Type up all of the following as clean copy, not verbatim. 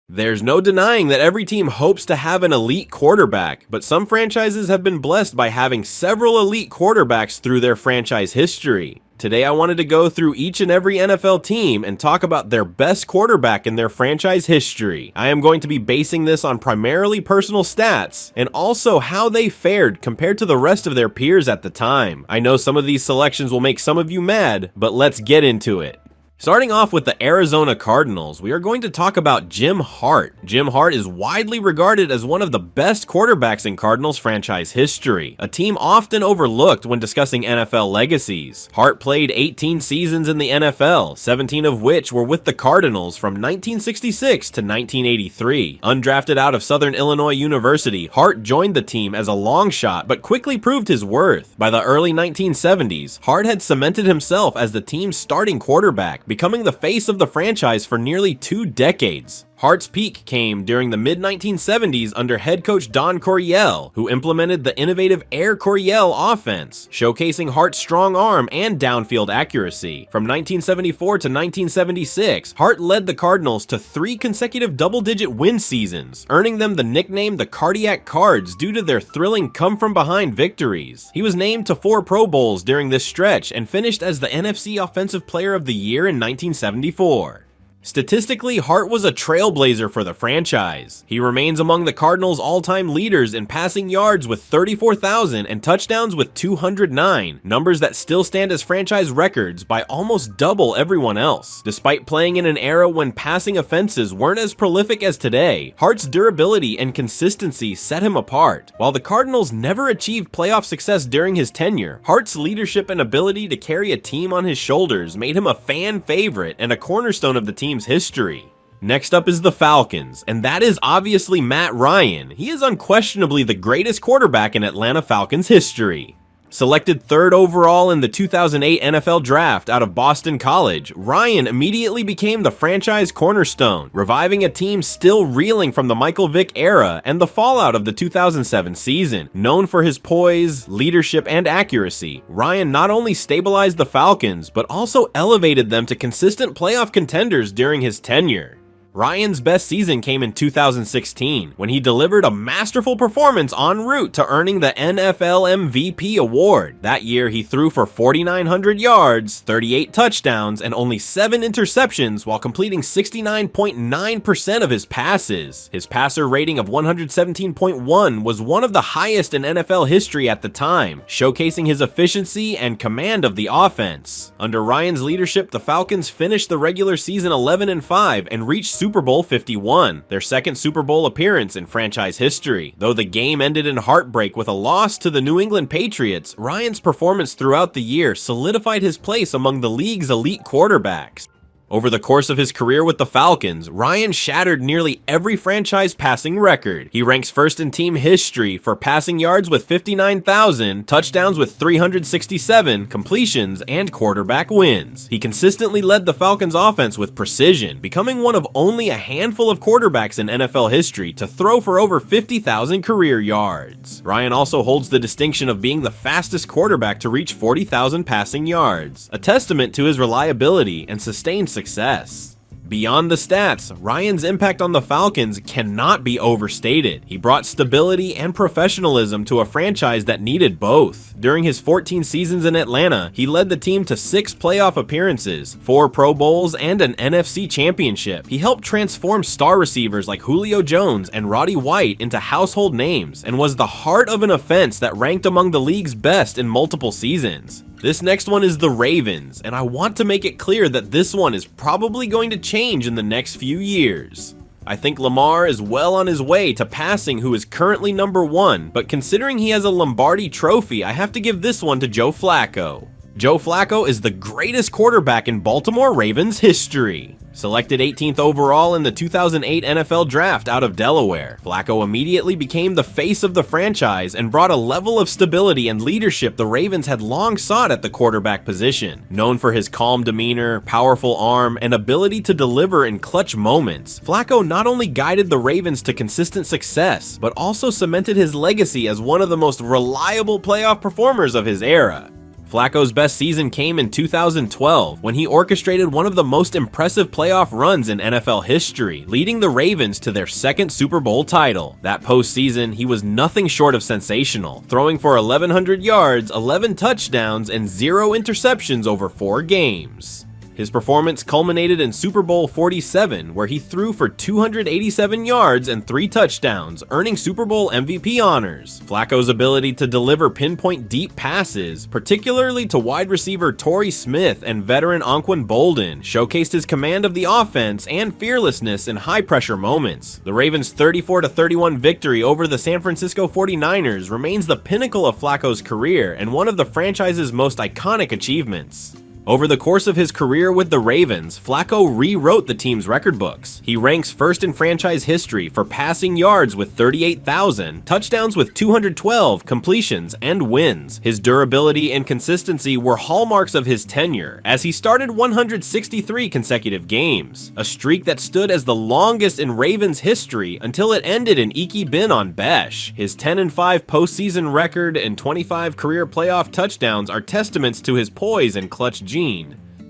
There's no denying that every team hopes to have an elite quarterback, but some franchises have been blessed by having several elite quarterbacks through their franchise history. Today I wanted to go through each and every NFL team and talk about their best quarterback in their franchise history. I am going to be basing this on primarily personal stats, and also how they fared compared to the rest of their peers at the time. I know some of these selections will make some of you mad, but let's get into it. Starting off with the Arizona Cardinals, we are going to talk about Jim Hart. Jim Hart is widely regarded as one of the best quarterbacks in Cardinals franchise history, a team often overlooked when discussing NFL legacies. Hart played 18 seasons in the NFL, 17 of which were with the Cardinals from 1966 to 1983. Undrafted out of Southern Illinois University, Hart joined the team as a long shot but quickly proved his worth. By the early 1970s, Hart had cemented himself as the team's starting quarterback, becoming the face of the franchise for nearly 2 decades. Hart's peak came during the mid-1970s under head coach Don Coryell, who implemented the innovative Air Coryell offense, showcasing Hart's strong arm and downfield accuracy. From 1974 to 1976, Hart led the Cardinals to 3 consecutive double-digit win seasons, earning them the nickname the Cardiac Cards due to their thrilling come-from-behind victories. He was named to 4 Pro Bowls during this stretch and finished as the NFC Offensive Player of the Year in 1974. Statistically, Hart was a trailblazer for the franchise. He remains among the Cardinals' all-time leaders in passing yards with 34,000 and touchdowns with 209, numbers that still stand as franchise records by almost double everyone else. Despite playing in an era when passing offenses weren't as prolific as today, Hart's durability and consistency set him apart. While the Cardinals never achieved playoff success during his tenure, Hart's leadership and ability to carry a team on his shoulders made him a fan favorite and a cornerstone of the team's history. Next up is the Falcons, and that is obviously Matt Ryan. He is unquestionably the greatest quarterback in Atlanta Falcons history. Selected 3rd overall in the 2008 NFL Draft out of Boston College, Ryan immediately became the franchise cornerstone, reviving a team still reeling from the Michael Vick era and the fallout of the 2007 season. Known for his poise, leadership, and accuracy, Ryan not only stabilized the Falcons, but also elevated them to consistent playoff contenders during his tenure. Ryan's best season came in 2016, when he delivered a masterful performance en route to earning the NFL MVP award. That year, he threw for 4,900 yards, 38 touchdowns, and only 7 interceptions while completing 69.9% of his passes. His passer rating of 117.1 was one of the highest in NFL history at the time, showcasing his efficiency and command of the offense. Under Ryan's leadership, the Falcons finished the regular season 11-5 and reached Super Bowl 51, their second Super Bowl appearance in franchise history. Though the game ended in heartbreak with a loss to the New England Patriots, Ryan's performance throughout the year solidified his place among the league's elite quarterbacks. Over the course of his career with the Falcons, Ryan shattered nearly every franchise passing record. He ranks first in team history for passing yards with 59,000, touchdowns with 367, completions, and quarterback wins. He consistently led the Falcons offense with precision, becoming one of only a handful of quarterbacks in NFL history to throw for over 50,000 career yards. Ryan also holds the distinction of being the fastest quarterback to reach 40,000 passing yards, a testament to his reliability and sustained success. Beyond the stats, Ryan's impact on the Falcons cannot be overstated. He brought stability and professionalism to a franchise that needed both. During his 14 seasons in Atlanta, he led the team to 6 playoff appearances, 4 Pro Bowls, and an NFC championship. He helped transform star receivers like Julio Jones and Roddy White into household names, and was the heart of an offense that ranked among the league's best in multiple seasons. This next one is the Ravens, and I want to make it clear that this one is probably going to change in the next few years. I think Lamar is well on his way to passing who is currently number 1, but considering he has a Lombardi trophy, I have to give this one to Joe Flacco. Joe Flacco is the greatest quarterback in Baltimore Ravens history. Selected 18th overall in the 2008 NFL Draft out of Delaware, Flacco immediately became the face of the franchise and brought a level of stability and leadership the Ravens had long sought at the quarterback position. Known for his calm demeanor, powerful arm, and ability to deliver in clutch moments, Flacco not only guided the Ravens to consistent success, but also cemented his legacy as one of the most reliable playoff performers of his era. Flacco's best season came in 2012 when he orchestrated one of the most impressive playoff runs in NFL history, leading the Ravens to their second Super Bowl title. That postseason, he was nothing short of sensational, throwing for 1,100 yards, 11 touchdowns, and 0 interceptions over 4 games. His performance culminated in Super Bowl 47, where he threw for 287 yards and 3 touchdowns, earning Super Bowl MVP honors. Flacco's ability to deliver pinpoint deep passes, particularly to wide receiver Torrey Smith and veteran Anquan Boldin, showcased his command of the offense and fearlessness in high-pressure moments. The Ravens' 34-31 victory over the San Francisco 49ers remains the pinnacle of Flacco's career and one of the franchise's most iconic achievements. Over the course of his career with the Ravens, Flacco rewrote the team's record books. He ranks first in franchise history for passing yards with 38,000, touchdowns with 212, completions, and wins. His durability and consistency were hallmarks of his tenure, as he started 163 consecutive games, a streak that stood as the longest in Ravens history until it ended in Iki Bin on Besh. His 10-5 postseason record and 25 career playoff touchdowns are testaments to his poise and clutch gene.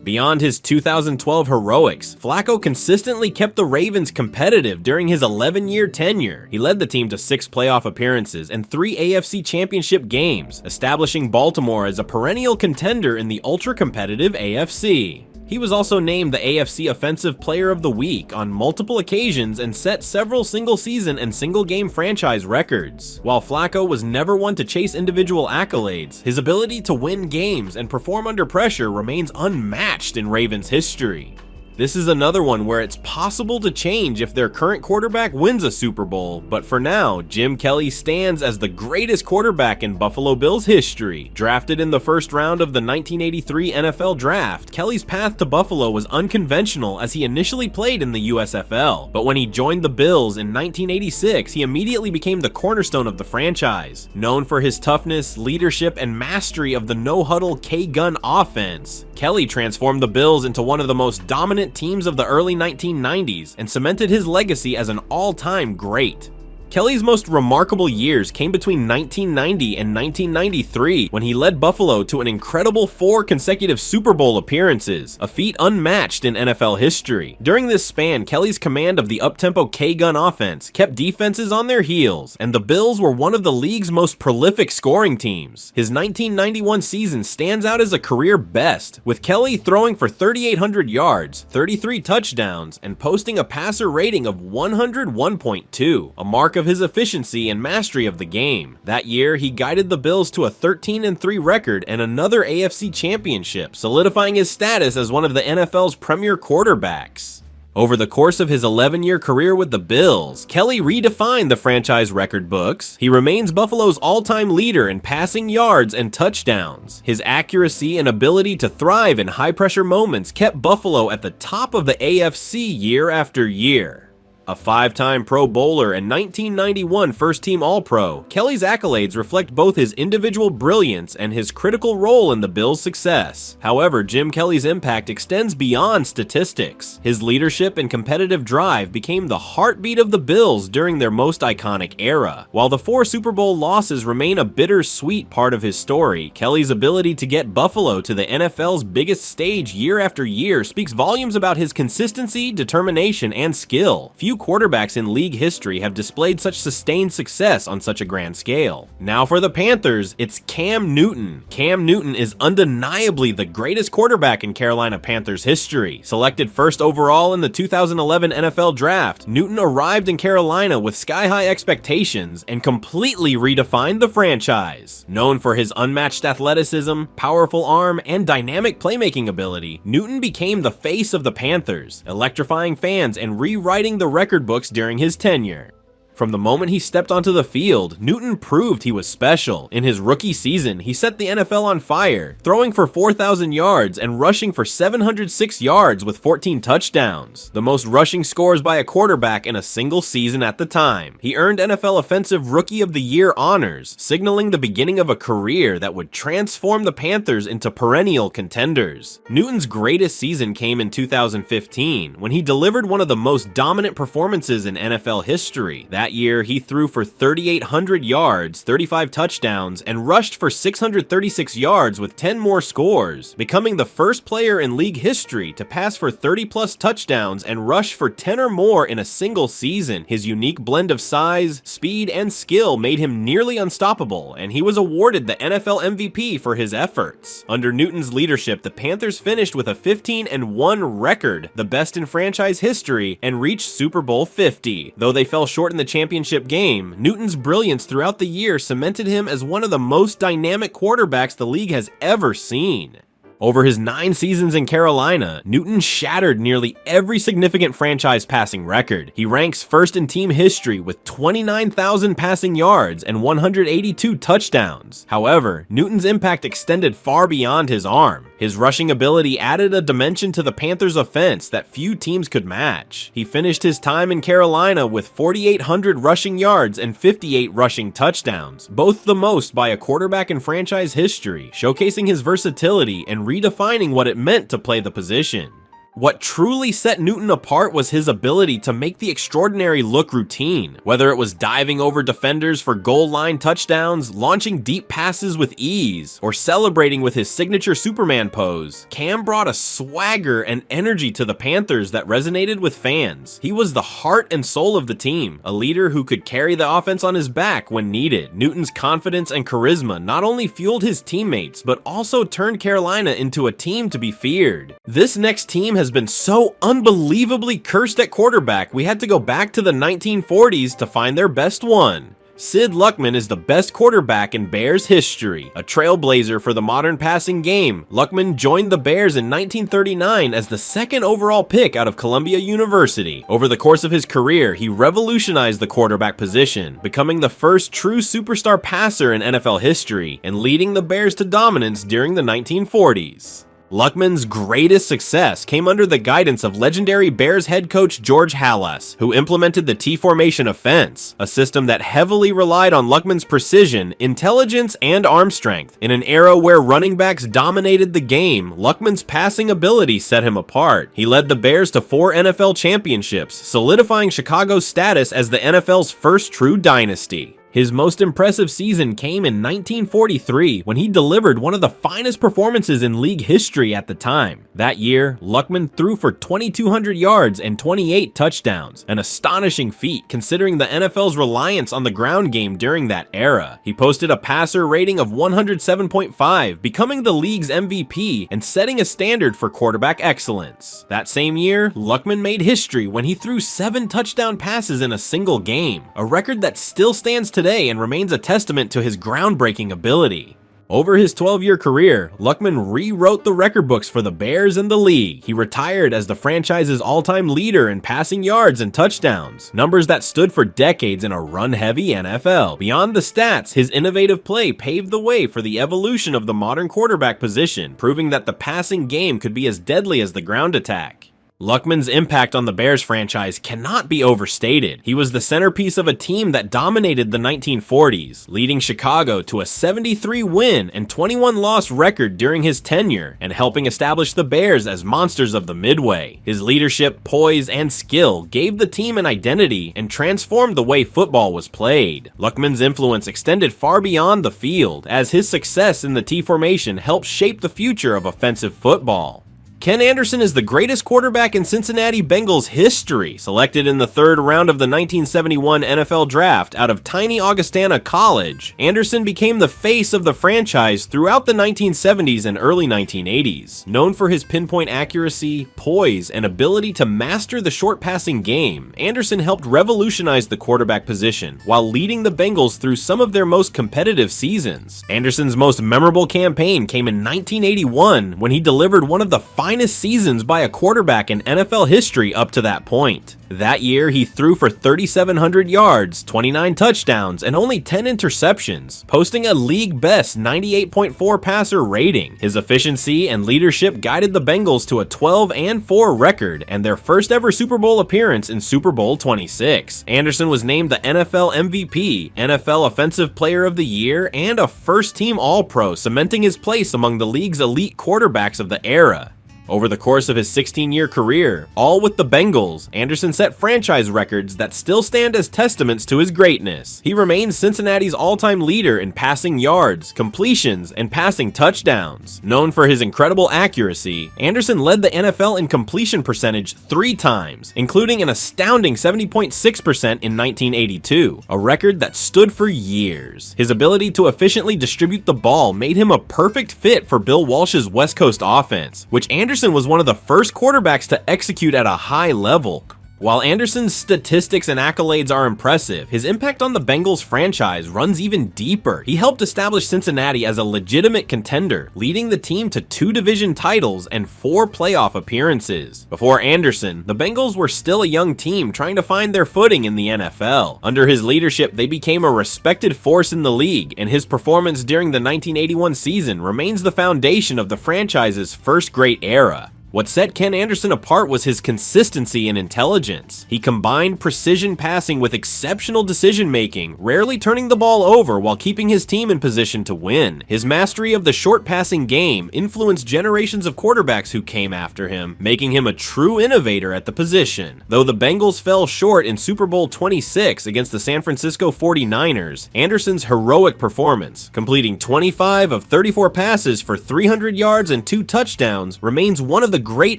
Beyond his 2012 heroics, Flacco consistently kept the Ravens competitive during his 11-year tenure. He led the team to 6 playoff appearances and 3 AFC Championship games, establishing Baltimore as a perennial contender in the ultra-competitive AFC. He was also named the AFC Offensive Player of the Week on multiple occasions and set several single-season and single-game franchise records. While Flacco was never one to chase individual accolades, his ability to win games and perform under pressure remains unmatched in Ravens history. This is another one where it's possible to change if their current quarterback wins a Super Bowl, but for now, Jim Kelly stands as the greatest quarterback in Buffalo Bills history. Drafted in the first round of the 1983 NFL Draft, Kelly's path to Buffalo was unconventional as he initially played in the USFL, but when he joined the Bills in 1986, he immediately became the cornerstone of the franchise. Known for his toughness, leadership, and mastery of the no-huddle K-gun offense, Kelly transformed the Bills into one of the most dominant teams of the early 1990s and cemented his legacy as an all-time great. Kelly's most remarkable years came between 1990 and 1993 when he led Buffalo to an incredible 4 consecutive Super Bowl appearances, a feat unmatched in NFL history. During this span, Kelly's command of the up-tempo K-gun offense kept defenses on their heels, and the Bills were one of the league's most prolific scoring teams. His 1991 season stands out as a career best, with Kelly throwing for 3,800 yards, 33 touchdowns, and posting a passer rating of 101.2, a mark of his efficiency and mastery of the game. That year, he guided the Bills to a 13-3 record and another AFC championship, solidifying his status as one of the NFL's premier quarterbacks. Over the course of his 11-year career with the Bills, Kelly redefined the franchise record books. He remains Buffalo's all-time leader in passing yards and touchdowns. His accuracy and ability to thrive in high-pressure moments kept Buffalo at the top of the AFC year after year. A 5-time Pro Bowler and 1991 First-Team All-Pro, Kelly's accolades reflect both his individual brilliance and his critical role in the Bills' success. However, Jim Kelly's impact extends beyond statistics. His leadership and competitive drive became the heartbeat of the Bills during their most iconic era. While the 4 Super Bowl losses remain a bittersweet part of his story, Kelly's ability to get Buffalo to the NFL's biggest stage year after year speaks volumes about his consistency, determination, and skill. Few quarterbacks in league history have displayed such sustained success on such a grand scale. Now for the Panthers, it's Cam Newton. Cam Newton is undeniably the greatest quarterback in Carolina Panthers history. Selected first overall in the 2011 NFL Draft, Newton arrived in Carolina with sky-high expectations and completely redefined the franchise. Known for his unmatched athleticism, powerful arm, and dynamic playmaking ability, Newton became the face of the Panthers, electrifying fans and rewriting the record books during his tenure. From the moment he stepped onto the field, Newton proved he was special. In his rookie season, he set the NFL on fire, throwing for 4,000 yards and rushing for 706 yards with 14 touchdowns, the most rushing scores by a quarterback in a single season at the time. He earned NFL Offensive Rookie of the Year honors, signaling the beginning of a career that would transform the Panthers into perennial contenders. Newton's greatest season came in 2015, when he delivered one of the most dominant performances in NFL history. That That year, he threw for 3,800 yards, 35 touchdowns, and rushed for 636 yards with 10 more scores, becoming the first player in league history to pass for 30-plus touchdowns and rush for 10 or more in a single season. His unique blend of size, speed, and skill made him nearly unstoppable, and he was awarded the NFL MVP for his efforts. Under Newton's leadership, the Panthers finished with a 15-1 record, the best in franchise history, and reached Super Bowl 50. Though they fell short in the championship game, Newton's brilliance throughout the year cemented him as one of the most dynamic quarterbacks the league has ever seen. Over his 9 seasons in Carolina, Newton shattered nearly every significant franchise passing record. He ranks first in team history with 29,000 passing yards and 182 touchdowns. However, Newton's impact extended far beyond his arm. His rushing ability added a dimension to the Panthers' offense that few teams could match. He finished his time in Carolina with 4,800 rushing yards and 58 rushing touchdowns, both the most by a quarterback in franchise history, showcasing his versatility and redefining what it meant to play the position. What truly set Newton apart was his ability to make the extraordinary look routine. Whether it was diving over defenders for goal line touchdowns, launching deep passes with ease, or celebrating with his signature Superman pose, Cam brought a swagger and energy to the Panthers that resonated with fans. He was the heart and soul of the team, a leader who could carry the offense on his back when needed. Newton's confidence and charisma not only fueled his teammates, but also turned Carolina into a team to be feared. This next team has been so unbelievably cursed at quarterback, we had to go back to the 1940s to find their best one. Sid Luckman is the best quarterback in Bears history. A trailblazer for the modern passing game, Luckman joined the Bears in 1939 as the 2nd overall pick out of Columbia University. Over the course of his career, he revolutionized the quarterback position, becoming the first true superstar passer in NFL history and leading the Bears to dominance during the 1940s. Luckman's greatest success came under the guidance of legendary Bears head coach George Halas, who implemented the T-formation offense, a system that heavily relied on Luckman's precision, intelligence, and arm strength. In an era where running backs dominated the game, Luckman's passing ability set him apart. He led the Bears to 4 NFL championships, solidifying Chicago's status as the NFL's first true dynasty. His most impressive season came in 1943 when he delivered one of the finest performances in league history at the time. That year, Luckman threw for 2,200 yards and 28 touchdowns, an astonishing feat considering the NFL's reliance on the ground game during that era. He posted a passer rating of 107.5, becoming the league's MVP and setting a standard for quarterback excellence. That same year, Luckman made history when he threw 7 touchdown passes in a single game, a record that still stands today and remains a testament to his groundbreaking ability. Over his 12-year career, Luckman rewrote the record books for the Bears and the league. He retired as the franchise's all-time leader in passing yards and touchdowns, numbers that stood for decades in a run-heavy NFL. Beyond the stats, his innovative play paved the way for the evolution of the modern quarterback position, proving that the passing game could be as deadly as the ground attack. Luckman's impact on the Bears franchise cannot be overstated. He was the centerpiece of a team that dominated the 1940s, leading Chicago to a 73-win and 21-loss record during his tenure, and helping establish the Bears as monsters of the Midway. His leadership, poise, and skill gave the team an identity and transformed the way football was played. Luckman's influence extended far beyond the field, as his success in the T-formation helped shape the future of offensive football. Ken Anderson is the greatest quarterback in Cincinnati Bengals history, selected in the 3rd round of the 1971 NFL Draft out of tiny Augustana College. Anderson became the face of the franchise throughout the 1970s and early 1980s. Known for his pinpoint accuracy, poise, and ability to master the short passing game, Anderson helped revolutionize the quarterback position while leading the Bengals through some of their most competitive seasons. Anderson's most memorable campaign came in 1981 when he delivered one of the finest seasons by a quarterback in NFL history up to that point. That year, he threw for 3,700 yards, 29 touchdowns, and only 10 interceptions, posting a league-best 98.4 passer rating. His efficiency and leadership guided the Bengals to a 12-4 record and their first ever Super Bowl appearance in Super Bowl 26. Anderson was named the NFL MVP, NFL Offensive Player of the Year, and a first-team All-Pro, cementing his place among the league's elite quarterbacks of the era. Over the course of his 16-year career, all with the Bengals, Anderson set franchise records that still stand as testaments to his greatness. He remains Cincinnati's all-time leader in passing yards, completions, and passing touchdowns. Known for his incredible accuracy, Anderson led the NFL in completion percentage 3 times, including an astounding 70.6% in 1982, a record that stood for years. His ability to efficiently distribute the ball made him a perfect fit for Bill Walsh's West Coast offense, which Anderson was one of the first quarterbacks to execute at a high level. While Anderson's statistics and accolades are impressive, his impact on the Bengals franchise runs even deeper. He helped establish Cincinnati as a legitimate contender, leading the team to 2 division titles and 4 playoff appearances. Before Anderson, the Bengals were still a young team trying to find their footing in the NFL. Under his leadership, they became a respected force in the league, and his performance during the 1981 season remains the foundation of the franchise's first great era. What set Ken Anderson apart was his consistency and intelligence. He combined precision passing with exceptional decision-making, rarely turning the ball over while keeping his team in position to win. His mastery of the short passing game influenced generations of quarterbacks who came after him, making him a true innovator at the position. Though the Bengals fell short in Super Bowl 26 against the San Francisco 49ers, Anderson's heroic performance, completing 25 of 34 passes for 300 yards and 2 touchdowns, remains one of the great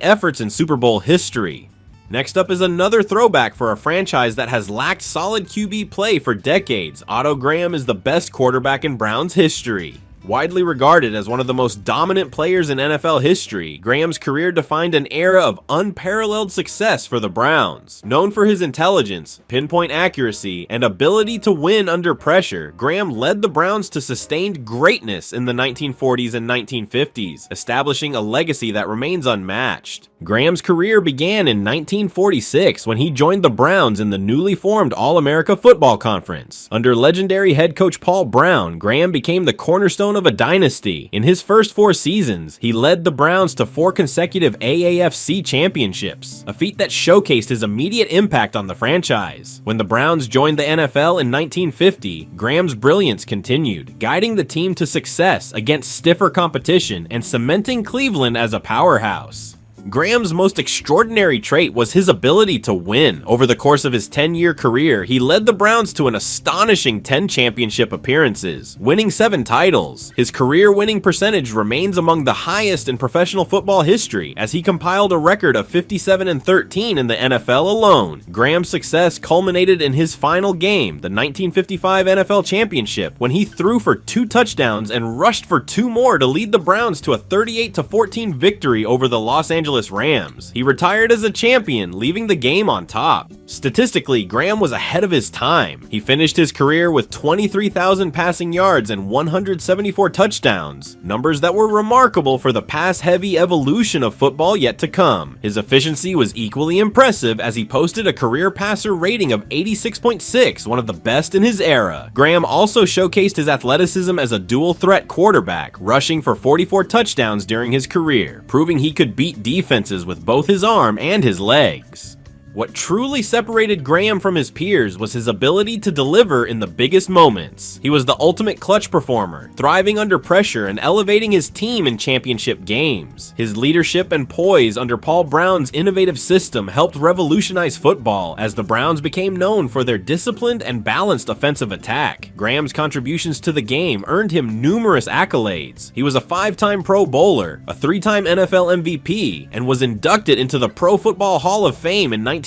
efforts in Super Bowl history. Next up is another throwback for a franchise that has lacked solid QB play for decades. Otto Graham is the best quarterback in Browns history. Widely regarded as one of the most dominant players in NFL history, Graham's career defined an era of unparalleled success for the Browns. Known for his intelligence, pinpoint accuracy, and ability to win under pressure, Graham led the Browns to sustained greatness in the 1940s and 1950s, establishing a legacy that remains unmatched. Graham's career began in 1946 when he joined the Browns in the newly formed All-America Football Conference. Under legendary head coach Paul Brown, Graham became the cornerstone of a dynasty. In his first 4 seasons, he led the Browns to 4 consecutive AAFC championships, a feat that showcased his immediate impact on the franchise. When the Browns joined the NFL in 1950, Graham's brilliance continued, guiding the team to success against stiffer competition and cementing Cleveland as a powerhouse. Graham's most extraordinary trait was his ability to win. Over the course of his 10-year career, he led the Browns to an astonishing 10 championship appearances, winning 7 titles. His career winning percentage remains among the highest in professional football history, as he compiled a record of 57-13 in the NFL alone. Graham's success culminated in his final game, the 1955 NFL Championship, when he threw for 2 touchdowns and rushed for 2 more to lead the Browns to a 38-14 victory over the Los Angeles Rams. He retired as a champion, leaving the game on top. Statistically, Graham was ahead of his time. He finished his career with 23,000 passing yards and 174 touchdowns, numbers that were remarkable for the pass-heavy evolution of football yet to come. His efficiency was equally impressive as he posted a career passer rating of 86.6, one of the best in his era. Graham also showcased his athleticism as a dual-threat quarterback, rushing for 44 touchdowns during his career, proving he could beat defenses with both his arm and his legs. What truly separated Graham from his peers was his ability to deliver in the biggest moments. He was the ultimate clutch performer, thriving under pressure and elevating his team in championship games. His leadership and poise under Paul Brown's innovative system helped revolutionize football, as the Browns became known for their disciplined and balanced offensive attack. Graham's contributions to the game earned him numerous accolades. He was a 5-time Pro Bowler, a 3-time NFL MVP, and was inducted into the Pro Football Hall of Fame in 1965.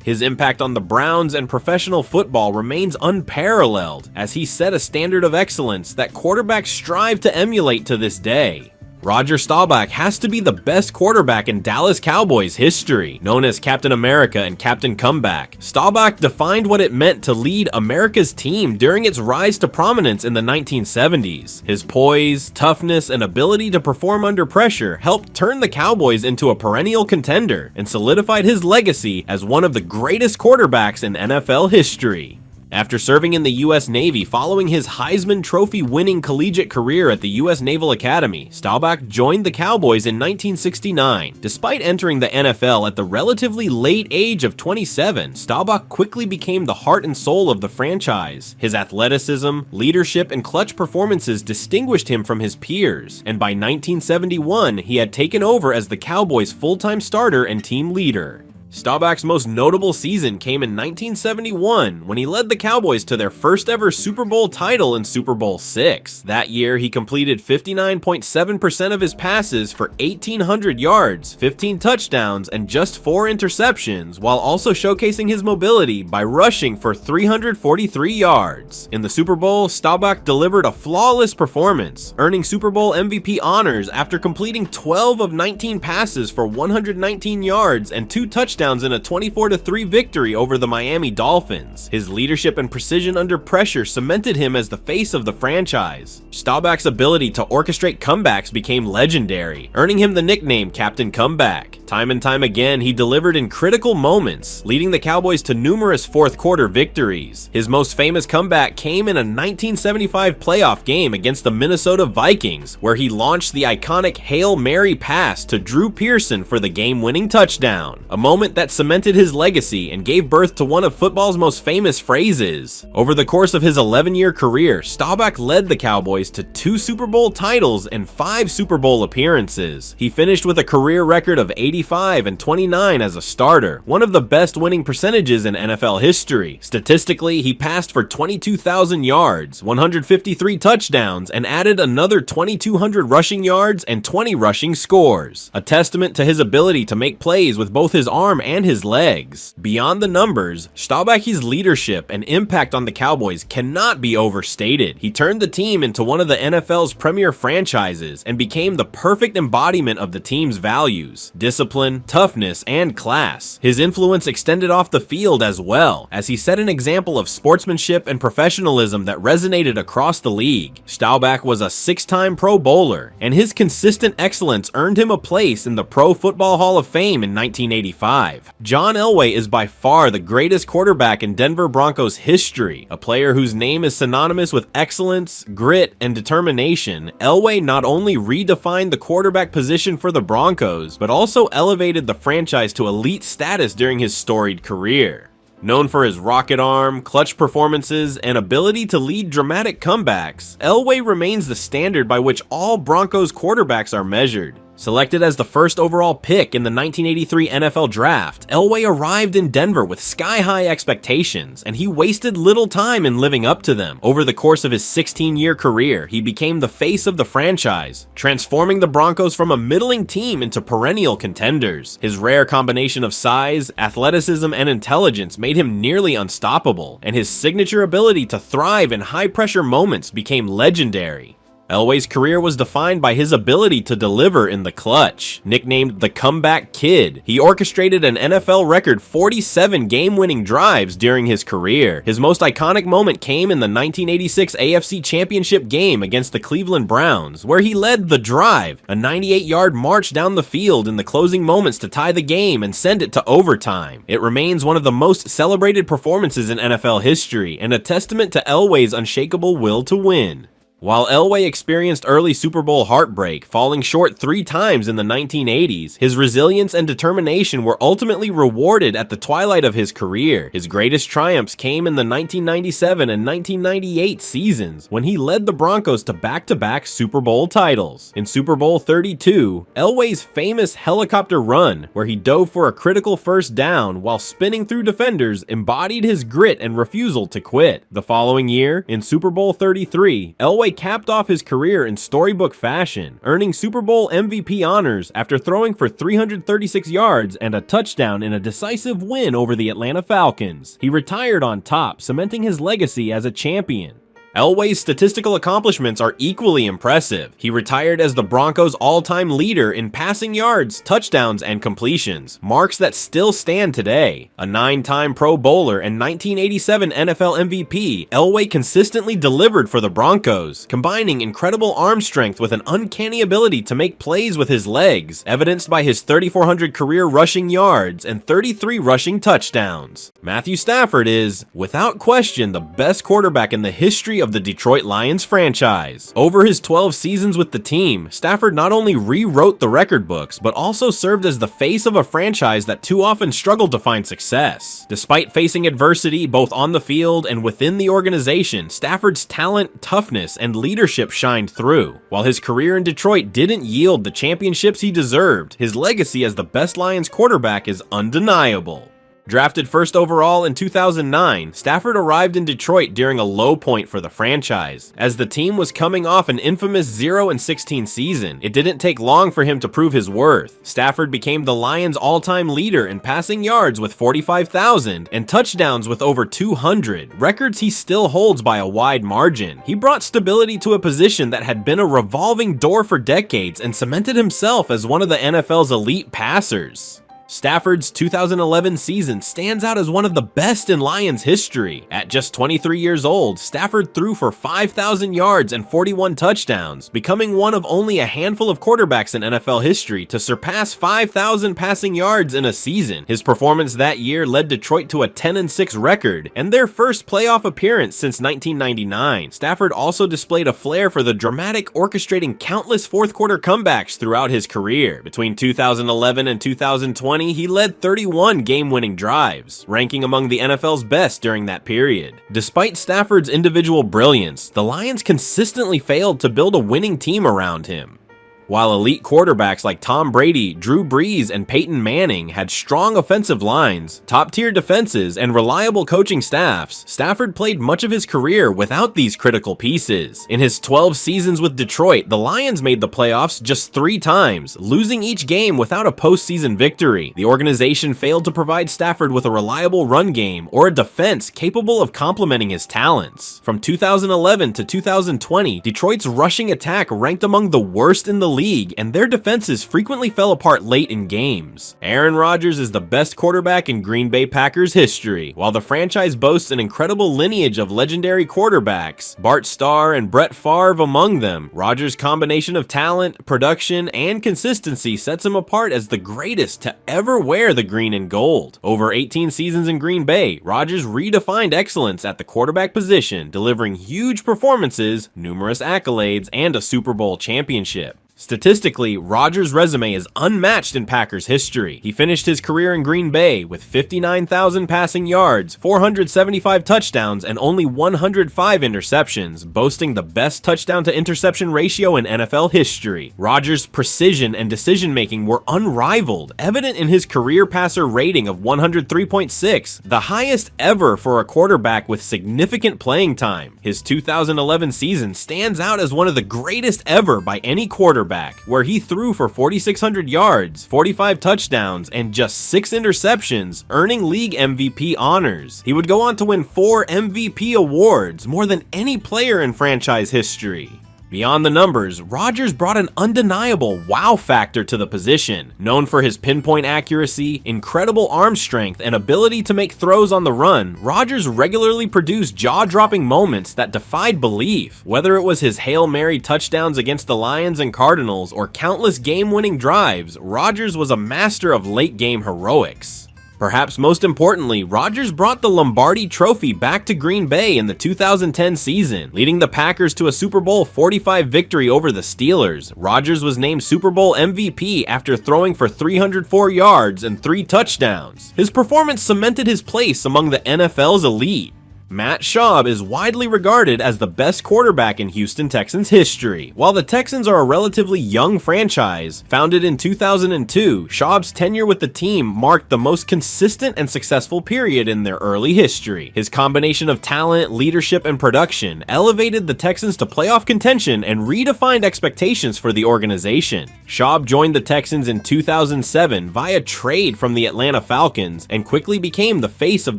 His impact on the Browns and professional football remains unparalleled, as he set a standard of excellence that quarterbacks strive to emulate to this day. Roger Staubach has to be the best quarterback in Dallas Cowboys history. Known as Captain America and Captain Comeback, Staubach defined what it meant to lead America's team during its rise to prominence in the 1970s. His poise, toughness, and ability to perform under pressure helped turn the Cowboys into a perennial contender and solidified his legacy as one of the greatest quarterbacks in NFL history. After serving in the U.S. Navy following his Heisman Trophy winning collegiate career at the U.S. Naval Academy, Staubach joined the Cowboys in 1969. Despite entering the NFL at the relatively late age of 27, Staubach quickly became the heart and soul of the franchise. His athleticism, leadership, and clutch performances distinguished him from his peers, and by 1971, he had taken over as the Cowboys' full-time starter and team leader. Staubach's most notable season came in 1971 when he led the Cowboys to their first ever Super Bowl title in Super Bowl VI. That year, he completed 59.7% of his passes for 1,800 yards, 15 touchdowns, and just 4 interceptions, while also showcasing his mobility by rushing for 343 yards. In the Super Bowl, Staubach delivered a flawless performance, earning Super Bowl MVP honors after completing 12 of 19 passes for 119 yards and 2 touchdowns in a 24-3 victory over the Miami Dolphins. His leadership and precision under pressure cemented him as the face of the franchise. Staubach's ability to orchestrate comebacks became legendary, earning him the nickname Captain Comeback. Time and time again, he delivered in critical moments, leading the Cowboys to numerous fourth-quarter victories. His most famous comeback came in a 1975 playoff game against the Minnesota Vikings, where he launched the iconic Hail Mary pass to Drew Pearson for the game-winning touchdown, a moment that cemented his legacy and gave birth to one of football's most famous phrases. Over the course of his 11-year career, Staubach led the Cowboys to 2 Super Bowl titles and 5 Super Bowl appearances. He finished with a career record of 85 and 29 as a starter, one of the best winning percentages in NFL history. Statistically, he passed for 22,000 yards, 153 touchdowns, and added another 2,200 rushing yards and 20 rushing scores, a testament to his ability to make plays with both his arm and his legs. Beyond the numbers, Staubach's leadership and impact on the Cowboys cannot be overstated. He turned the team into one of the NFL's premier franchises and became the perfect embodiment of the team's values: discipline, toughness, and class. His influence extended off the field as well, as he set an example of sportsmanship and professionalism that resonated across the league. Staubach was a 6-time Pro Bowler, and his consistent excellence earned him a place in the Pro Football Hall of Fame in 1985. John Elway is by far the greatest quarterback in Denver Broncos history, a player whose name is synonymous with excellence, grit, and determination. Elway not only redefined the quarterback position for the Broncos, but also elevated the franchise to elite status during his storied career. Known for his rocket arm, clutch performances, and ability to lead dramatic comebacks, Elway remains the standard by which all Broncos quarterbacks are measured. Selected as the first overall pick in the 1983 NFL Draft, Elway arrived in Denver with sky-high expectations, and he wasted little time in living up to them. Over the course of his 16-year career, he became the face of the franchise, transforming the Broncos from a middling team into perennial contenders. His rare combination of size, athleticism, and intelligence made him nearly unstoppable, and his signature ability to thrive in high-pressure moments became legendary. Elway's career was defined by his ability to deliver in the clutch. Nicknamed the Comeback Kid, he orchestrated an NFL record 47 game-winning drives during his career. His most iconic moment came in the 1986 AFC Championship game against the Cleveland Browns, where he led the drive, a 98-yard march down the field in the closing moments to tie the game and send it to overtime. It remains one of the most celebrated performances in NFL history and a testament to Elway's unshakable will to win. While Elway experienced early Super Bowl heartbreak, falling short 3 times in the 1980s, his resilience and determination were ultimately rewarded at the twilight of his career. His greatest triumphs came in the 1997 and 1998 seasons, when he led the Broncos to back-to-back Super Bowl titles. In Super Bowl 32, Elway's famous helicopter run, where he dove for a critical first down while spinning through defenders, embodied his grit and refusal to quit. The following year, in Super Bowl 33, Elway capped off his career in storybook fashion, earning Super Bowl MVP honors after throwing for 336 yards and a touchdown in a decisive win over the Atlanta Falcons. He retired on top, cementing his legacy as a champion. Elway's statistical accomplishments are equally impressive. He retired as the Broncos' all-time leader in passing yards, touchdowns, and completions, marks that still stand today. A 9-time Pro Bowler and 1987 NFL MVP, Elway consistently delivered for the Broncos, combining incredible arm strength with an uncanny ability to make plays with his legs, evidenced by his 3,400 career rushing yards and 33 rushing touchdowns. Matthew Stafford is, without question, the best quarterback in the history of the Detroit Lions franchise. Over his 12 seasons with the team, Stafford not only rewrote the record books, but also served as the face of a franchise that too often struggled to find success. Despite facing adversity both on the field and within the organization, Stafford's talent, toughness, and leadership shined through. While his career in Detroit didn't yield the championships he deserved, his legacy as the best Lions quarterback is undeniable. Drafted first overall in 2009, Stafford arrived in Detroit during a low point for the franchise. As the team was coming off an infamous 0-16 season, it didn't take long for him to prove his worth. Stafford became the Lions' all-time leader in passing yards with 45,000 and touchdowns with over 200, records he still holds by a wide margin. He brought stability to a position that had been a revolving door for decades and cemented himself as one of the NFL's elite passers. Stafford's 2011 season stands out as one of the best in Lions history. At just 23 years old, Stafford threw for 5,000 yards and 41 touchdowns, becoming one of only a handful of quarterbacks in NFL history to surpass 5,000 passing yards in a season. His performance that year led Detroit to a 10-6 record and their first playoff appearance since 1999. Stafford also displayed a flair for the dramatic, orchestrating countless fourth-quarter comebacks throughout his career. Between 2011 and 2020, he led 31 game-winning drives, ranking among the NFL's best during that period. Despite Stafford's individual brilliance, the Lions consistently failed to build a winning team around him. While elite quarterbacks like Tom Brady, Drew Brees, and Peyton Manning had strong offensive lines, top-tier defenses, and reliable coaching staffs, Stafford played much of his career without these critical pieces. In his 12 seasons with Detroit, the Lions made the playoffs just 3 times, losing each game without a postseason victory. The organization failed to provide Stafford with a reliable run game or a defense capable of complementing his talents. From 2011 to 2020, Detroit's rushing attack ranked among the worst in the league, and their defenses frequently fell apart late in games. Aaron Rodgers is the best quarterback in Green Bay Packers history. While the franchise boasts an incredible lineage of legendary quarterbacks, Bart Starr and Brett Favre among them, Rodgers' combination of talent, production, and consistency sets him apart as the greatest to ever wear the green and gold. Over 18 seasons in Green Bay, Rodgers redefined excellence at the quarterback position, delivering huge performances, numerous accolades, and a Super Bowl championship. Statistically, Rodgers' resume is unmatched in Packers history. He finished his career in Green Bay with 59,000 passing yards, 475 touchdowns, and only 105 interceptions, boasting the best touchdown-to-interception ratio in NFL history. Rodgers' precision and decision-making were unrivaled, evident in his career passer rating of 103.6, the highest ever for a quarterback with significant playing time. His 2011 season stands out as one of the greatest ever by any quarterback, where he threw for 4,600 yards, 45 touchdowns, and just 6 interceptions, earning league MVP honors. He would go on to win 4 MVP awards, more than any player in franchise history. Beyond the numbers, Rodgers brought an undeniable wow factor to the position. Known for his pinpoint accuracy, incredible arm strength, and ability to make throws on the run, Rodgers regularly produced jaw-dropping moments that defied belief. Whether it was his Hail Mary touchdowns against the Lions and Cardinals or countless game-winning drives, Rodgers was a master of late-game heroics. Perhaps most importantly, Rodgers brought the Lombardi Trophy back to Green Bay in the 2010 season, leading the Packers to a Super Bowl 45 victory over the Steelers. Rodgers was named Super Bowl MVP after throwing for 304 yards and 3 touchdowns. His performance cemented his place among the NFL's elite. Matt Schaub is widely regarded as the best quarterback in Houston Texans history. While the Texans are a relatively young franchise, founded in 2002, Schaub's tenure with the team marked the most consistent and successful period in their early history. His combination of talent, leadership, and production elevated the Texans to playoff contention and redefined expectations for the organization. Schaub joined the Texans in 2007 via trade from the Atlanta Falcons and quickly became the face of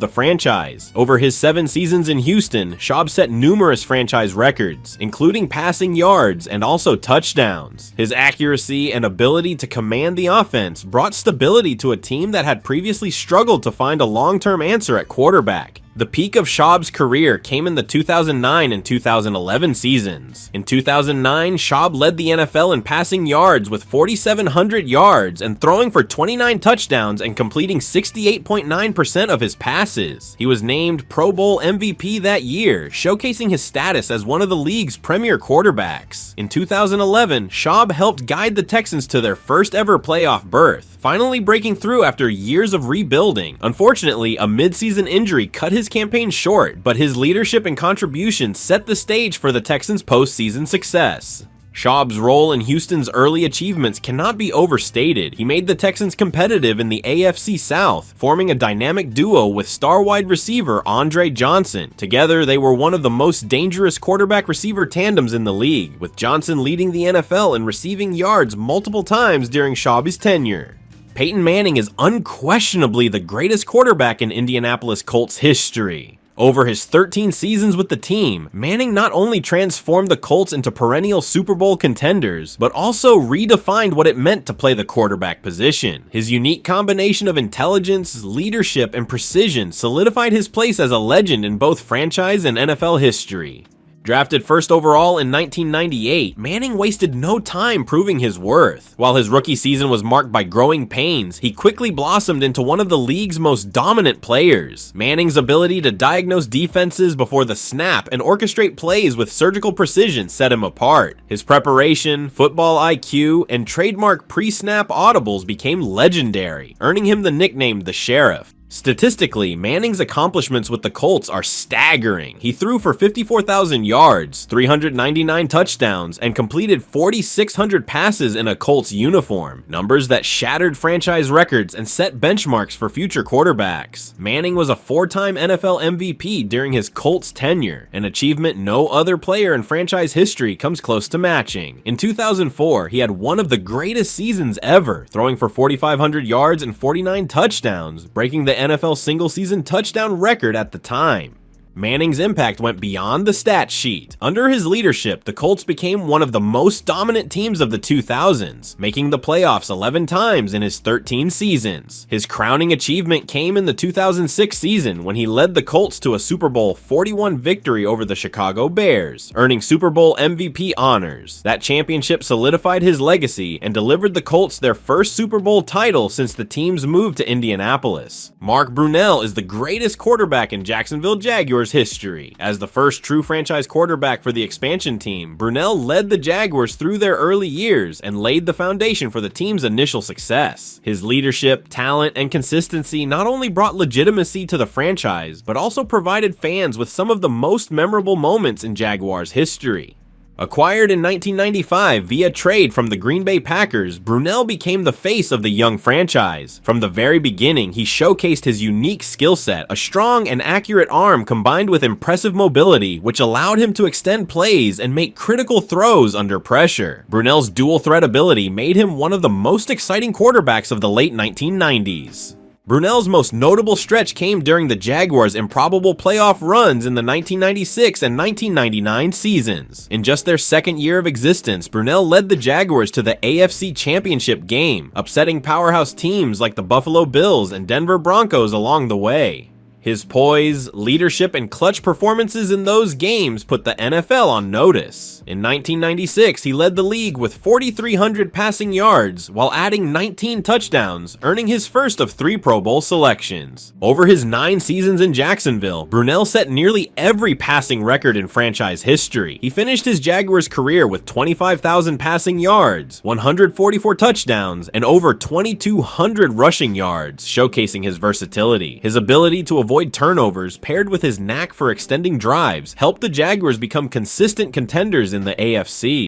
the franchise. Over his 7 seasons seasons in Houston, Schaub set numerous franchise records, including passing yards and also touchdowns. His accuracy and ability to command the offense brought stability to a team that had previously struggled to find a long-term answer at quarterback. The peak of Schaub's career came in the 2009 and 2011 seasons. In 2009, Schaub led the NFL in passing yards with 4,700 yards and throwing for 29 touchdowns and completing 68.9% of his passes. He was named Pro Bowl MVP that year, showcasing his status as one of the league's premier quarterbacks. In 2011, Schaub helped guide the Texans to their first ever playoff berth, finally breaking through after years of rebuilding. Unfortunately, a mid-season injury cut his campaign short, but his leadership and contributions set the stage for the Texans' postseason success. Schaub's role in Houston's early achievements cannot be overstated. He made the Texans competitive in the AFC South, forming a dynamic duo with star wide receiver Andre Johnson. Together, they were one of the most dangerous quarterback-receiver tandems in the league, with Johnson leading the NFL in receiving yards multiple times during Schaub's tenure. Peyton Manning is unquestionably the greatest quarterback in Indianapolis Colts history. Over his 13 seasons with the team, Manning not only transformed the Colts into perennial Super Bowl contenders, but also redefined what it meant to play the quarterback position. His unique combination of intelligence, leadership, and precision solidified his place as a legend in both franchise and NFL history. Drafted first overall in 1998, Manning wasted no time proving his worth. While his rookie season was marked by growing pains, he quickly blossomed into one of the league's most dominant players. Manning's ability to diagnose defenses before the snap and orchestrate plays with surgical precision set him apart. His preparation, football IQ, and trademark pre-snap audibles became legendary, earning him the nickname the Sheriff. Statistically, Manning's accomplishments with the Colts are staggering. He threw for 54,000 yards, 399 touchdowns, and completed 4,600 passes in a Colts uniform, numbers that shattered franchise records and set benchmarks for future quarterbacks. Manning was a four-time NFL MVP during his Colts tenure, an achievement no other player in franchise history comes close to matching. In 2004, he had one of the greatest seasons ever, throwing for 4,500 yards and 49 touchdowns, breaking the NFL single-season touchdown record at the time. Manning's impact went beyond the stat sheet. Under his leadership, the Colts became one of the most dominant teams of the 2000s, making the playoffs 11 times in his 13 seasons. His crowning achievement came in the 2006 season when he led the Colts to a Super Bowl 41 victory over the Chicago Bears, earning Super Bowl MVP honors. That championship solidified his legacy and delivered the Colts their first Super Bowl title since the team's move to Indianapolis. Mark Brunell is the greatest quarterback in Jacksonville Jaguars history. As the first true franchise quarterback for the expansion team, Brunell led the Jaguars through their early years and laid the foundation for the team's initial success. His leadership, talent, and consistency not only brought legitimacy to the franchise, but also provided fans with some of the most memorable moments in Jaguars history. Acquired in 1995 via trade from the Green Bay Packers, Brunell became the face of the young franchise. From the very beginning, he showcased his unique skill set, a strong and accurate arm combined with impressive mobility, which allowed him to extend plays and make critical throws under pressure. Brunell's dual threat ability made him one of the most exciting quarterbacks of the late 1990s. Brunell's most notable stretch came during the Jaguars' improbable playoff runs in the 1996 and 1999 seasons. In just their second year of existence, Brunell led the Jaguars to the AFC Championship game, upsetting powerhouse teams like the Buffalo Bills and Denver Broncos along the way. His poise, leadership, and clutch performances in those games put the NFL on notice. In 1996, he led the league with 4,300 passing yards while adding 19 touchdowns, earning his first of 3 Pro Bowl selections. Over his 9 seasons in Jacksonville, Brunell set nearly every passing record in franchise history. He finished his Jaguars career with 25,000 passing yards, 144 touchdowns, and over 2,200 rushing yards, showcasing his versatility. His ability to avoid turnovers paired with his knack for extending drives helped the Jaguars become consistent contenders in the AFC.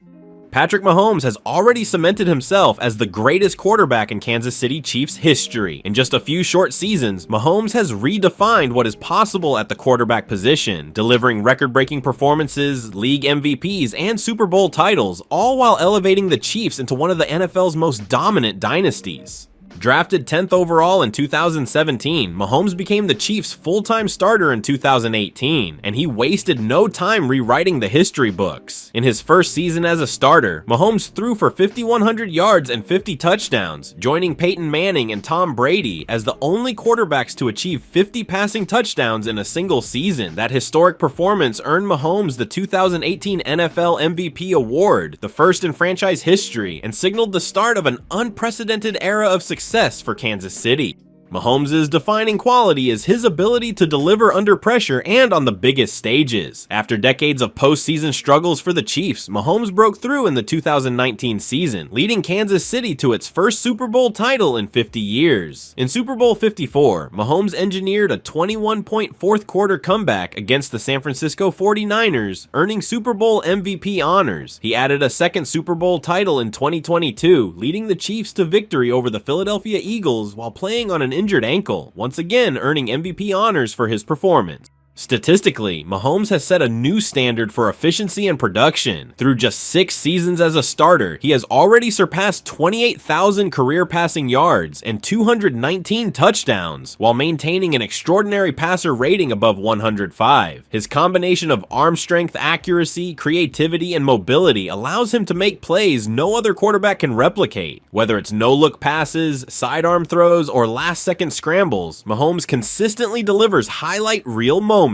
Patrick Mahomes has already cemented himself as the greatest quarterback in Kansas City Chiefs history. In just a few short seasons, Mahomes has redefined what is possible at the quarterback position, delivering record-breaking performances, league MVPs, and Super Bowl titles, all while elevating the Chiefs into one of the NFL's most dominant dynasties. Drafted 10th overall in 2017, Mahomes became the Chiefs' full-time starter in 2018, and he wasted no time rewriting the history books. In his first season as a starter, Mahomes threw for 5,100 yards and 50 touchdowns, joining Peyton Manning and Tom Brady as the only quarterbacks to achieve 50 passing touchdowns in a single season. That historic performance earned Mahomes the 2018 NFL MVP award, the first in franchise history, and signaled the start of an unprecedented era of success for Kansas City. Mahomes' defining quality is his ability to deliver under pressure and on the biggest stages. After decades of postseason struggles for the Chiefs, Mahomes broke through in the 2019 season, leading Kansas City to its first Super Bowl title in 50 years. In Super Bowl 54, Mahomes engineered a 21-point fourth-quarter comeback against the San Francisco 49ers, earning Super Bowl MVP honors. He added a second Super Bowl title in 2022, leading the Chiefs to victory over the Philadelphia Eagles while playing on an injured ankle, once again earning MVP honors for his performance. Statistically, Mahomes has set a new standard for efficiency and production. Through just 6 seasons as a starter, he has already surpassed 28,000 career passing yards and 219 touchdowns, while maintaining an extraordinary passer rating above 105. His combination of arm strength, accuracy, creativity, and mobility allows him to make plays no other quarterback can replicate. Whether it's no-look passes, sidearm throws, or last-second scrambles, Mahomes consistently delivers highlight reel moments.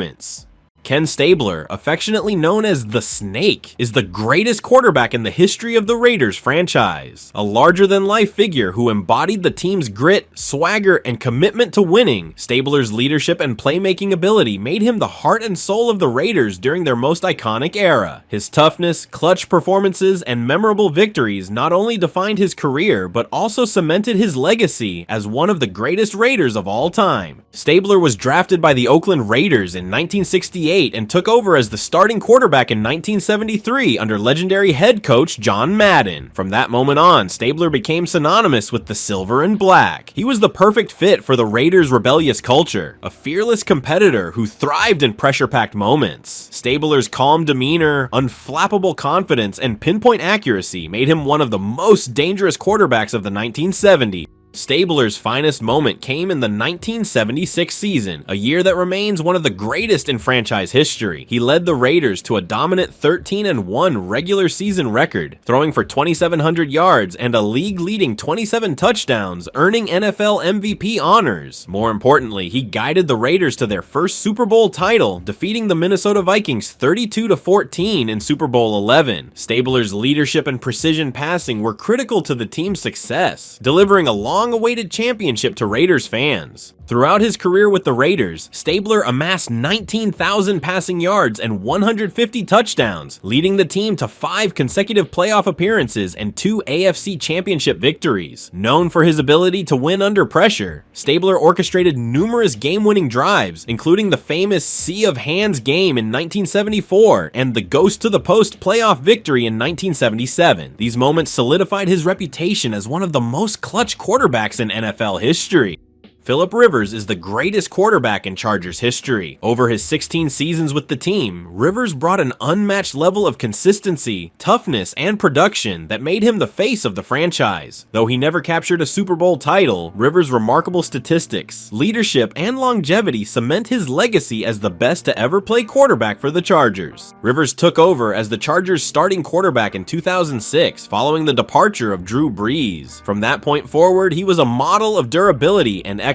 Ken Stabler, affectionately known as the Snake, is the greatest quarterback in the history of the Raiders franchise. A larger-than-life figure who embodied the team's grit, swagger, and commitment to winning, Stabler's leadership and playmaking ability made him the heart and soul of the Raiders during their most iconic era. His toughness, clutch performances, and memorable victories not only defined his career, but also cemented his legacy as one of the greatest Raiders of all time. Stabler was drafted by the Oakland Raiders in 1968 and took over as the starting quarterback in 1973 under legendary head coach John Madden. From that moment on, Stabler became synonymous with the silver and black. He was the perfect fit for the Raiders' rebellious culture, a fearless competitor who thrived in pressure-packed moments. Stabler's calm demeanor, unflappable confidence, and pinpoint accuracy made him one of the most dangerous quarterbacks of the 1970s. Stabler's finest moment came in the 1976 season, a year that remains one of the greatest in franchise history. He led the Raiders to a dominant 13-1 regular season record, throwing for 2,700 yards and a league-leading 27 touchdowns, earning NFL MVP honors. More importantly, he guided the Raiders to their first Super Bowl title, defeating the Minnesota Vikings 32-14 in Super Bowl 11. Stabler's leadership and precision passing were critical to the team's success, delivering a long-awaited championship to Raiders fans. Throughout his career with the Raiders, Stabler amassed 19,000 passing yards and 150 touchdowns, leading the team to 5 consecutive playoff appearances and 2 AFC championship victories. Known for his ability to win under pressure, Stabler orchestrated numerous game-winning drives, including the famous Sea of Hands game in 1974 and the Ghost to the Post playoff victory in 1977. These moments solidified his reputation as one of the most clutch quarterbacks in NFL history. Philip Rivers is the greatest quarterback in Chargers history. Over his 16 seasons with the team, Rivers brought an unmatched level of consistency, toughness, and production that made him the face of the franchise. Though he never captured a Super Bowl title, Rivers' remarkable statistics, leadership, and longevity cement his legacy as the best to ever play quarterback for the Chargers. Rivers took over as the Chargers' starting quarterback in 2006, following the departure of Drew Brees. From that point forward, he was a model of durability and excellence.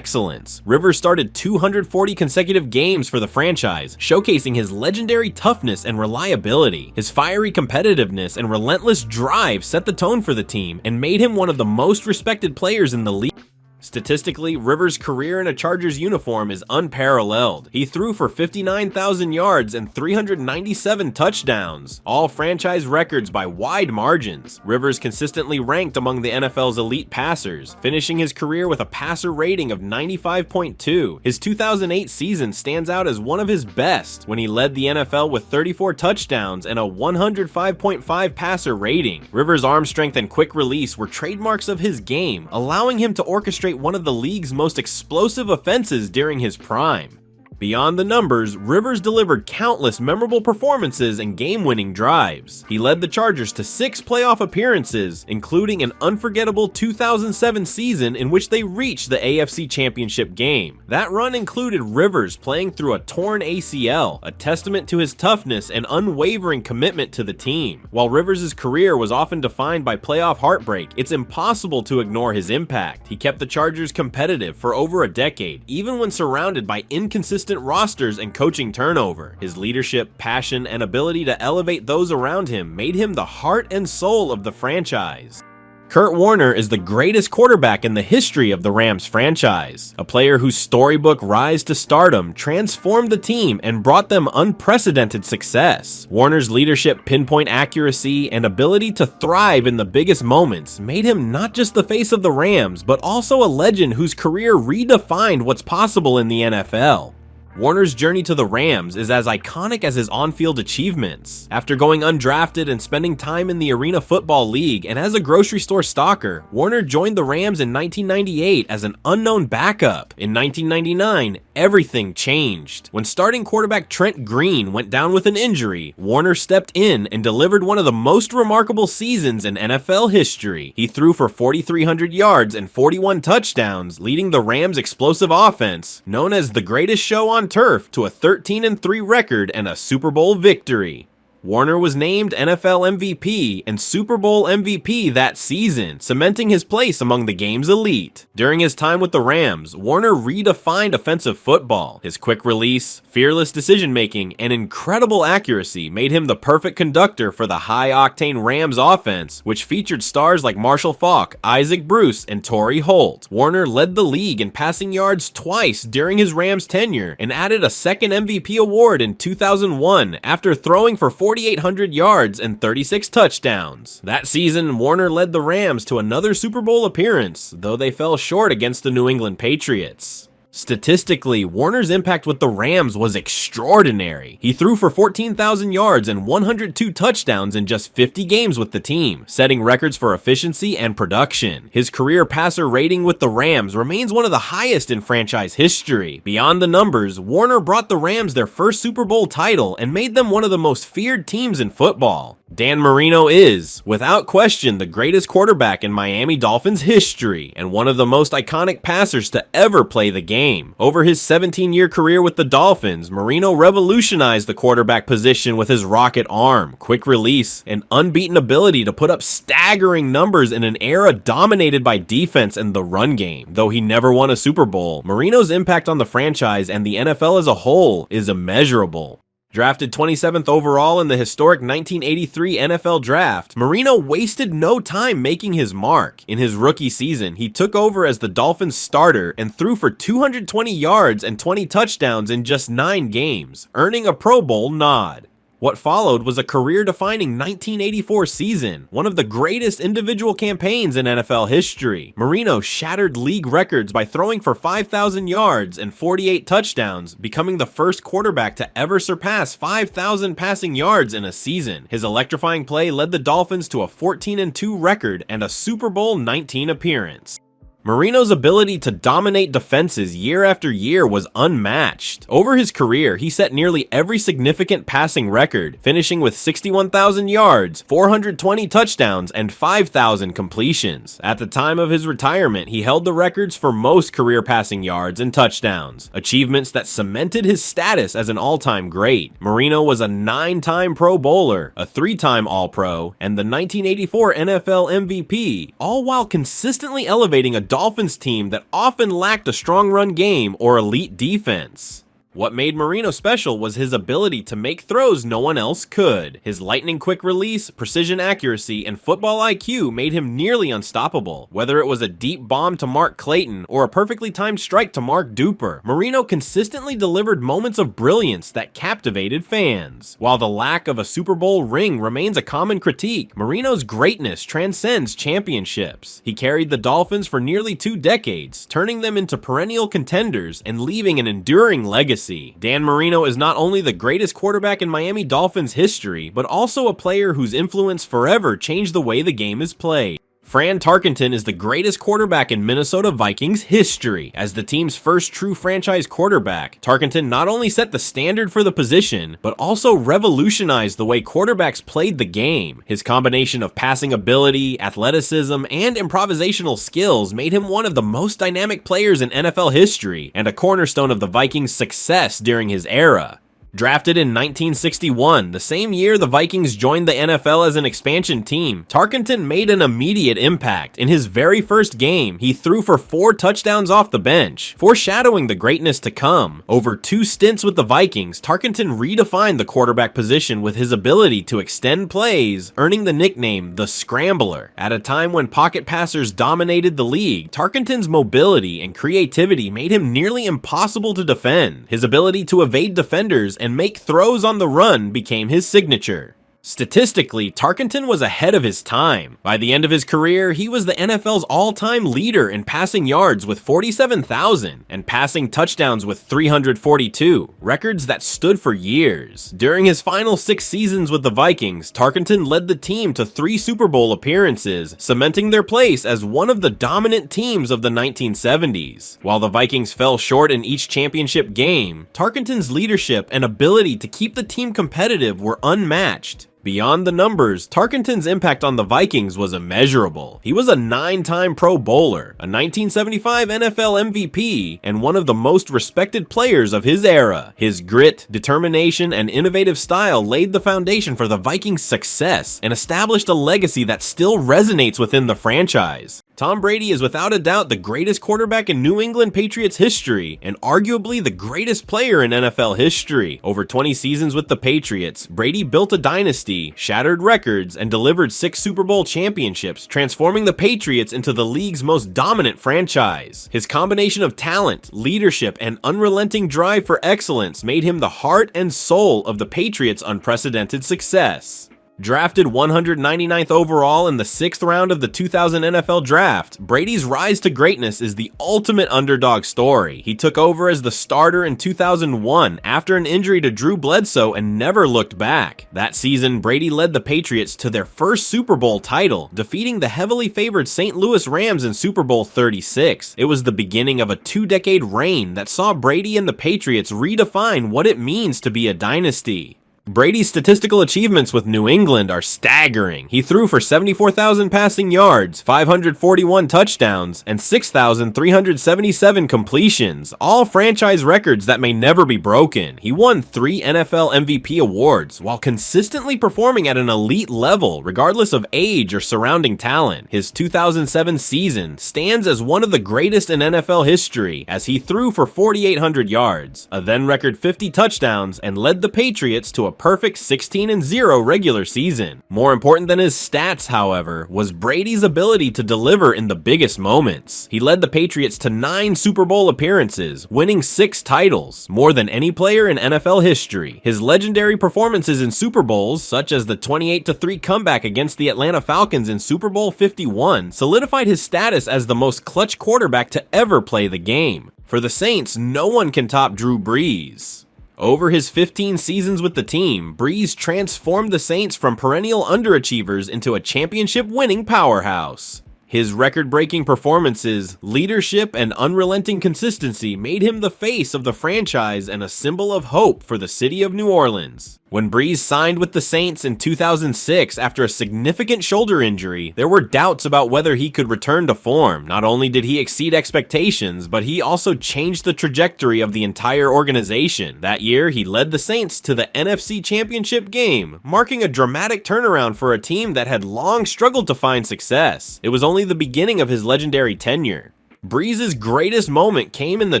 Rivers started 240 consecutive games for the franchise, showcasing his legendary toughness and reliability. His fiery competitiveness and relentless drive set the tone for the team and made him one of the most respected players in the league. Statistically, Rivers' career in a Chargers uniform is unparalleled. He threw for 59,000 yards and 397 touchdowns, all franchise records by wide margins. Rivers consistently ranked among the NFL's elite passers, finishing his career with a passer rating of 95.2. His 2008 season stands out as one of his best when he led the NFL with 34 touchdowns and a 105.5 passer rating. Rivers' arm strength and quick release were trademarks of his game, allowing him to orchestrate one of the league's most explosive offenses during his prime. Beyond the numbers, Rivers delivered countless memorable performances and game-winning drives. He led the Chargers to 6 playoff appearances, including an unforgettable 2007 season in which they reached the AFC Championship game. That run included Rivers playing through a torn ACL, a testament to his toughness and unwavering commitment to the team. While Rivers' career was often defined by playoff heartbreak, it's impossible to ignore his impact. He kept the Chargers competitive for over a decade, even when surrounded by inconsistent rosters and coaching turnover. His leadership, passion, and ability to elevate those around him made him the heart and soul of the franchise. Kurt Warner is the greatest quarterback in the history of the Rams franchise, a player whose storybook rise to stardom transformed the team and brought them unprecedented success. Warner's leadership, pinpoint accuracy, and ability to thrive in the biggest moments made him not just the face of the Rams, but also a legend whose career redefined what's possible in the NFL. Warner's journey to the Rams is as iconic as his on-field achievements. After going undrafted and spending time in the Arena Football League and as a grocery store stalker, Warner joined the Rams in 1998 as an unknown backup. In 1999, everything changed. When starting quarterback Trent Green went down with an injury, Warner stepped in and delivered one of the most remarkable seasons in NFL history. He threw for 4,300 yards and 41 touchdowns, leading the Rams' explosive offense, known as the greatest show on turf, to a 13-3 record and a Super Bowl victory. Warner was named NFL MVP and Super Bowl MVP that season, cementing his place among the game's elite. During his time with the Rams, Warner redefined offensive football. His quick release, fearless decision-making, and incredible accuracy made him the perfect conductor for the high-octane Rams offense, which featured stars like Marshall Faulk, Isaac Bruce, and Torrey Holt. Warner led the league in passing yards twice during his Rams tenure and added a second MVP award in 2001 after throwing for 4,800 yards and 36 touchdowns. That season, Warner led the Rams to another Super Bowl appearance, though they fell short against the New England Patriots. Statistically, Warner's impact with the Rams was extraordinary. He threw for 14,000 yards and 102 touchdowns in just 50 games with the team, setting records for efficiency and production. His career passer rating with the Rams remains one of the highest in franchise history. Beyond the numbers, Warner brought the Rams their first Super Bowl title and made them one of the most feared teams in football. Dan Marino is, without question, the greatest quarterback in Miami Dolphins history and one of the most iconic passers to ever play the game. Over his 17-year career with the Dolphins, Marino revolutionized the quarterback position with his rocket arm, quick release, and unbeaten ability to put up staggering numbers in an era dominated by defense and the run game. Though he never won a Super Bowl, Marino's impact on the franchise and the NFL as a whole is immeasurable. Drafted 27th overall in the historic 1983 NFL Draft, Marino wasted no time making his mark. In his rookie season, he took over as the Dolphins starter and threw for 220 yards and 20 touchdowns in just 9 games, earning a Pro Bowl nod. What followed was a career-defining 1984 season, one of the greatest individual campaigns in NFL history. Marino shattered league records by throwing for 5,000 yards and 48 touchdowns, becoming the first quarterback to ever surpass 5,000 passing yards in a season. His electrifying play led the Dolphins to a 14-2 record and a Super Bowl 19 appearance. Marino's ability to dominate defenses year after year was unmatched. Over his career, he set nearly every significant passing record, finishing with 61,000 yards, 420 touchdowns, and 5,000 completions. At the time of his retirement, he held the records for most career passing yards and touchdowns, achievements that cemented his status as an all-time great. Marino was a 9-time Pro Bowler, a 3-time All-Pro, and the 1984 NFL MVP, all while consistently elevating a Dolphins team that often lacked a strong run game or elite defense. What made Marino special was his ability to make throws no one else could. His lightning-quick release, precision accuracy, and football IQ made him nearly unstoppable. Whether it was a deep bomb to Mark Clayton or a perfectly timed strike to Mark Duper, Marino consistently delivered moments of brilliance that captivated fans. While the lack of a Super Bowl ring remains a common critique, Marino's greatness transcends championships. He carried the Dolphins for nearly 2 decades, turning them into perennial contenders and leaving an enduring legacy. Dan Marino is not only the greatest quarterback in Miami Dolphins history, but also a player whose influence forever changed the way the game is played. Fran Tarkenton is the greatest quarterback in Minnesota Vikings history. As the team's first true franchise quarterback, Tarkenton not only set the standard for the position, but also revolutionized the way quarterbacks played the game. His combination of passing ability, athleticism, and improvisational skills made him one of the most dynamic players in NFL history, and a cornerstone of the Vikings' success during his era. Drafted in 1961, the same year the Vikings joined the NFL as an expansion team, Tarkenton made an immediate impact. In his very first game, he threw for 4 touchdowns off the bench, foreshadowing the greatness to come. Over 2 stints with the Vikings, Tarkenton redefined the quarterback position with his ability to extend plays, earning the nickname the Scrambler. At a time when pocket passers dominated the league, Tarkenton's mobility and creativity made him nearly impossible to defend. His ability to evade defenders and make throws on the run became his signature. Statistically, Tarkenton was ahead of his time. By the end of his career, he was the NFL's all-time leader in passing yards with 47,000 and passing touchdowns with 342, records that stood for years. During his final 6 seasons with the Vikings, Tarkenton led the team to 3 Super Bowl appearances, cementing their place as one of the dominant teams of the 1970s. While the Vikings fell short in each championship game, Tarkenton's leadership and ability to keep the team competitive were unmatched. Beyond the numbers, Tarkenton's impact on the Vikings was immeasurable. He was a 9-time Pro Bowler, a 1975 NFL MVP, and one of the most respected players of his era. His grit, determination, and innovative style laid the foundation for the Vikings' success and established a legacy that still resonates within the franchise. Tom Brady is without a doubt the greatest quarterback in New England Patriots history and arguably the greatest player in NFL history. Over 20 seasons with the Patriots, Brady built a dynasty, shattered records, and delivered 6 Super Bowl championships, transforming the Patriots into the league's most dominant franchise. His combination of talent, leadership, and unrelenting drive for excellence made him the heart and soul of the Patriots' unprecedented success. Drafted 199th overall in the 6th round of the 2000 NFL Draft, Brady's rise to greatness is the ultimate underdog story. He took over as the starter in 2001 after an injury to Drew Bledsoe and never looked back. That season, Brady led the Patriots to their first Super Bowl title, defeating the heavily favored St. Louis Rams in Super Bowl 36. It was the beginning of a 2-decade reign that saw Brady and the Patriots redefine what it means to be a dynasty. Brady's statistical achievements with New England are staggering. He threw for 74,000 passing yards, 541 touchdowns, and 6,377 completions, all franchise records that may never be broken. He won 3 NFL MVP awards while consistently performing at an elite level regardless of age or surrounding talent. His 2007 season stands as one of the greatest in NFL history as he threw for 4,800 yards, a then record 50 touchdowns, and led the Patriots to a perfect 16-0 regular season. More important than his stats, however, was Brady's ability to deliver in the biggest moments. He led the Patriots to 9 Super Bowl appearances, winning 6 titles, more than any player in NFL history. His legendary performances in Super Bowls, such as the 28-3 comeback against the Atlanta Falcons in Super Bowl 51, solidified his status as the most clutch quarterback to ever play the game. For the Saints, no one can top Drew Brees. Over his 15 seasons with the team, Brees transformed the Saints from perennial underachievers into a championship-winning powerhouse. His record-breaking performances, leadership, and unrelenting consistency made him the face of the franchise and a symbol of hope for the city of New Orleans. When Brees signed with the Saints in 2006 after a significant shoulder injury, there were doubts about whether he could return to form. Not only did he exceed expectations, but he also changed the trajectory of the entire organization. That year, he led the Saints to the NFC Championship game, marking a dramatic turnaround for a team that had long struggled to find success. It was only the beginning of his legendary tenure. Brees' greatest moment came in the